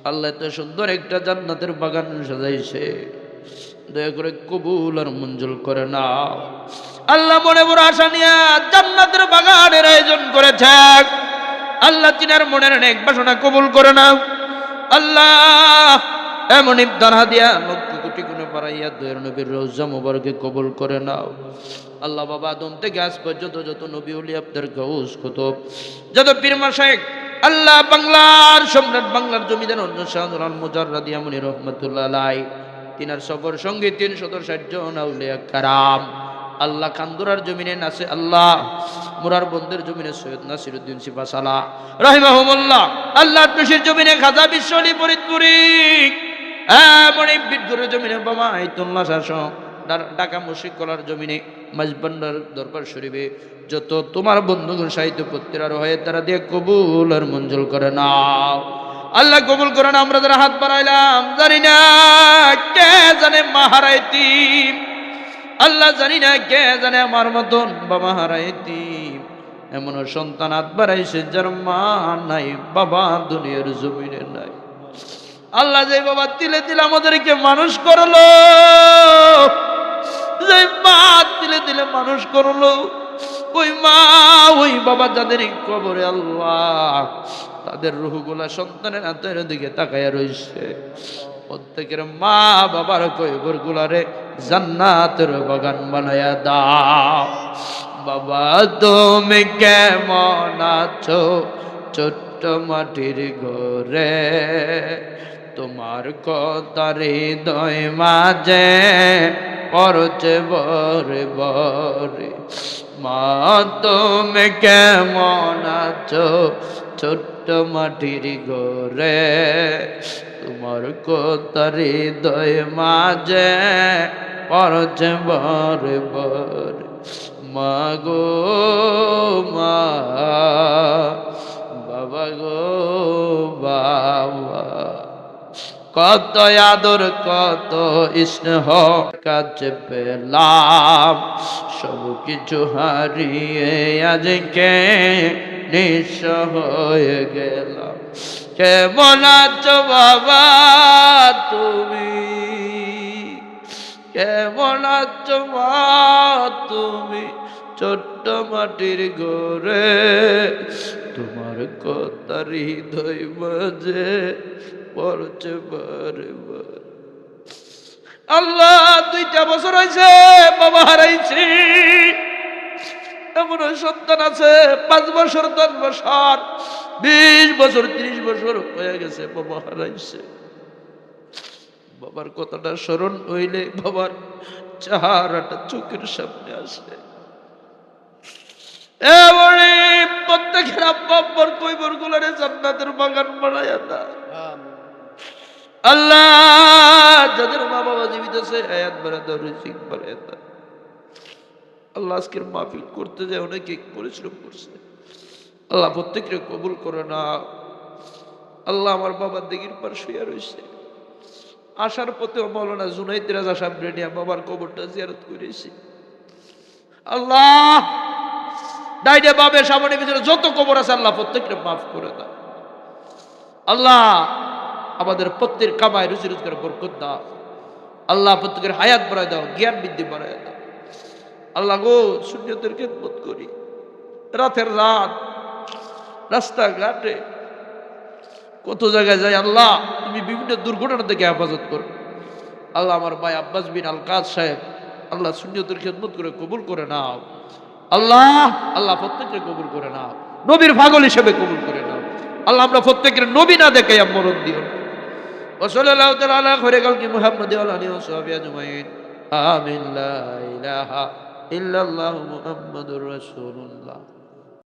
আল্লাহ এত সুন্দর একটা জান্নাতের বাগান সাজাইছে, দয়া করে কবুল আর মঞ্জুর করে নাও। আল্লাহ মনে বড় আশা নিয়ে জান্নাতের বাগানের আয়োজন করেছে, আল্লাহ তিনার মনের নেক বাসনা কবুল করে নাও। আল্লাহ এমন ইফতার হাদিয়া লক্ষ কোটি গুণে বাড়াইয়া দয়ার নবীর রওজা মুবারকে কবুল করে নাও। আল্লাহ বাবা আদম থেকে আজ পর্যন্ত যত নবী ওলি আব্দের গাউস কুতুব, যত পীর মাশায়েখ, আল্লাহ বাংলার সম্রাট, বাংলার জমিদার অন্য শাহনুর আল মুজাররাদি আমনি রহমাতুল্লাহ আলাইহি, তিনার সফর সঙ্গী 360 জন আউলিয়া কারাম, আল্লাহ কান্দুরার জমিনে নাসে, আল্লাহ মুরার বন্দের জমিনে সৈয়দ নাসিরউদ্দিন সিপাসালা রাহিমাহুমুল্লাহ, আল্লাহ তুষির জমিনে খাজা বিশ্বলি ফরিদপুরি, মনিব বিটগুরের জমিনে বাবা আইতুল্লাহ শাসক, ঢাকা মুশরিকলার জমিনে মাঝবান্ডার দরবার শরীফে যত তোমার বন্ধুগণ সাহিত্য পত্রিকার হয়ে তারা দিয়ে কবুল আর মঞ্জুর করে নাও। আল্লাহ কবুল করে না। আমরা যারা হাত বাড়াইলাম জানি না কে জানে মা হারাইতি, আল্লাহ জানি না কে জানে আমার মতন বাবা হারাইতি, এমন সন্তান হাত বাড়াইছে যার মা নাই, বাবা দুনিয়ার জমিনে নাই। আল্লাহ যে বাবা তিলে তিলে আমাদেরকে মানুষ করলো, যে মা তিলে তিলে মানুষ করলো, ওই মা ওই বাবা যাদের কবরে আল্লাহ তাদের রুহগুলা সন্তানের হাতের দিকে তাকাইয়া রইছে। প্রত্যেকের মা বাবার কবর গুলারে জান্নাতের বাগান বানায়া দাও। বাবা তুমি কেমন আছো ছোট্ট মাটির ঘরে তোমার কথা হৃদয় মাঝে পড়ছে বরে বরে। মা তুমি কেমন আছো ছোট্ট মাটির ঘরে তোমার কথা হৃদয় মাঝে পড়ছে বরে বরে। মা গো মা, বাবা গো বাবা, কত আদর কত স্নেহ কাছে পেলাম, সব কিছু হারিয়ে আজকে নিঃস্ব হয়ে গেলাম। কেমন আছো বাবা তুমি, কেমন আছো মা তুমি ছোট্ট মাটির ঘরে তোমার কথা হৃদয় মাঝে পড়ছে বারে বারে। আল্লাহ 2টা বছর হয়েছে বাবা হারাইছি, এমন সন্তান আছে 5 বছর 10 বছর 20 বছর 30 বছর হয়ে গেছে বাবা হারাইছে। বাবার কথাটা স্মরণ হইলে বাবার চেহারাটা চোখের সামনে আসে। এবারে প্রত্যেকের আব্বা আব্বার কইবর গুলারে জান্নাতের বাগান বানায়া দাও আল্লাহ। যাদের মা বাবা জীবিত আছে হায়াত বাড়ায় দাও, রিজিক বাড়ায় দাও আল্লাহ। আজকের মাহফিল করতে যায় অনেকে পরিশ্রম করছে আল্লাহ, প্রত্যেককে কবুল করে না আল্লাহ। আমার বাবার দিকের পার শুয়ে রয়েছে, আসার পথেও মাওলানা জুনাইদ রাজা সাহেব রেডিয়া বাবার কবরটা জিয়ারত করেছি আল্লাহ। ডাইনে বামে সামনে ভিতরে যত কবর আছে আল্লাহ প্রত্যেকটা মাফ করে দাও আল্লাহ। আমাদের প্রত্যেক কামায় রুজি রোজগার বরকত দাও আল্লাহ। প্রত্যেকের হায়াত বাড়ায় দাও, জ্ঞান বৃদ্ধি বাড়ায় দাও আল্লাহ গো। শূন্যতের খেদমত করি রাতের রাত, রাস্তাঘাটে কত জায়গায় যাই আল্লাহ, তুমি বিভিন্ন দুর্ঘটনা থেকে হেফাজত করো আল্লাহ। আমার ভাই আব্বাস বিন আল কাদ সাহেব আল্লাহ শূন্যতের খেদমত করে কবুল করে নাও আল্লাহ। আল্লাহ প্রত্যেককে কবুল করে নাও, নবীর পাগল হিসেবে কবুল করে নাও আল্লাহ। আমরা প্রত্যেকের নবী না দেখে মরণ দিও না। ওয়াসাল্লাল্লাহু তাআলা আলা খায়রি খালকি মুহাম্মাদি ওয়া আলিহি ওয়া সাহবিহি আজমাইন। আমিন। লা ইলাহা ইল্লাল্লাহু মুহাম্মাদুর রাসূলুল্লাহ।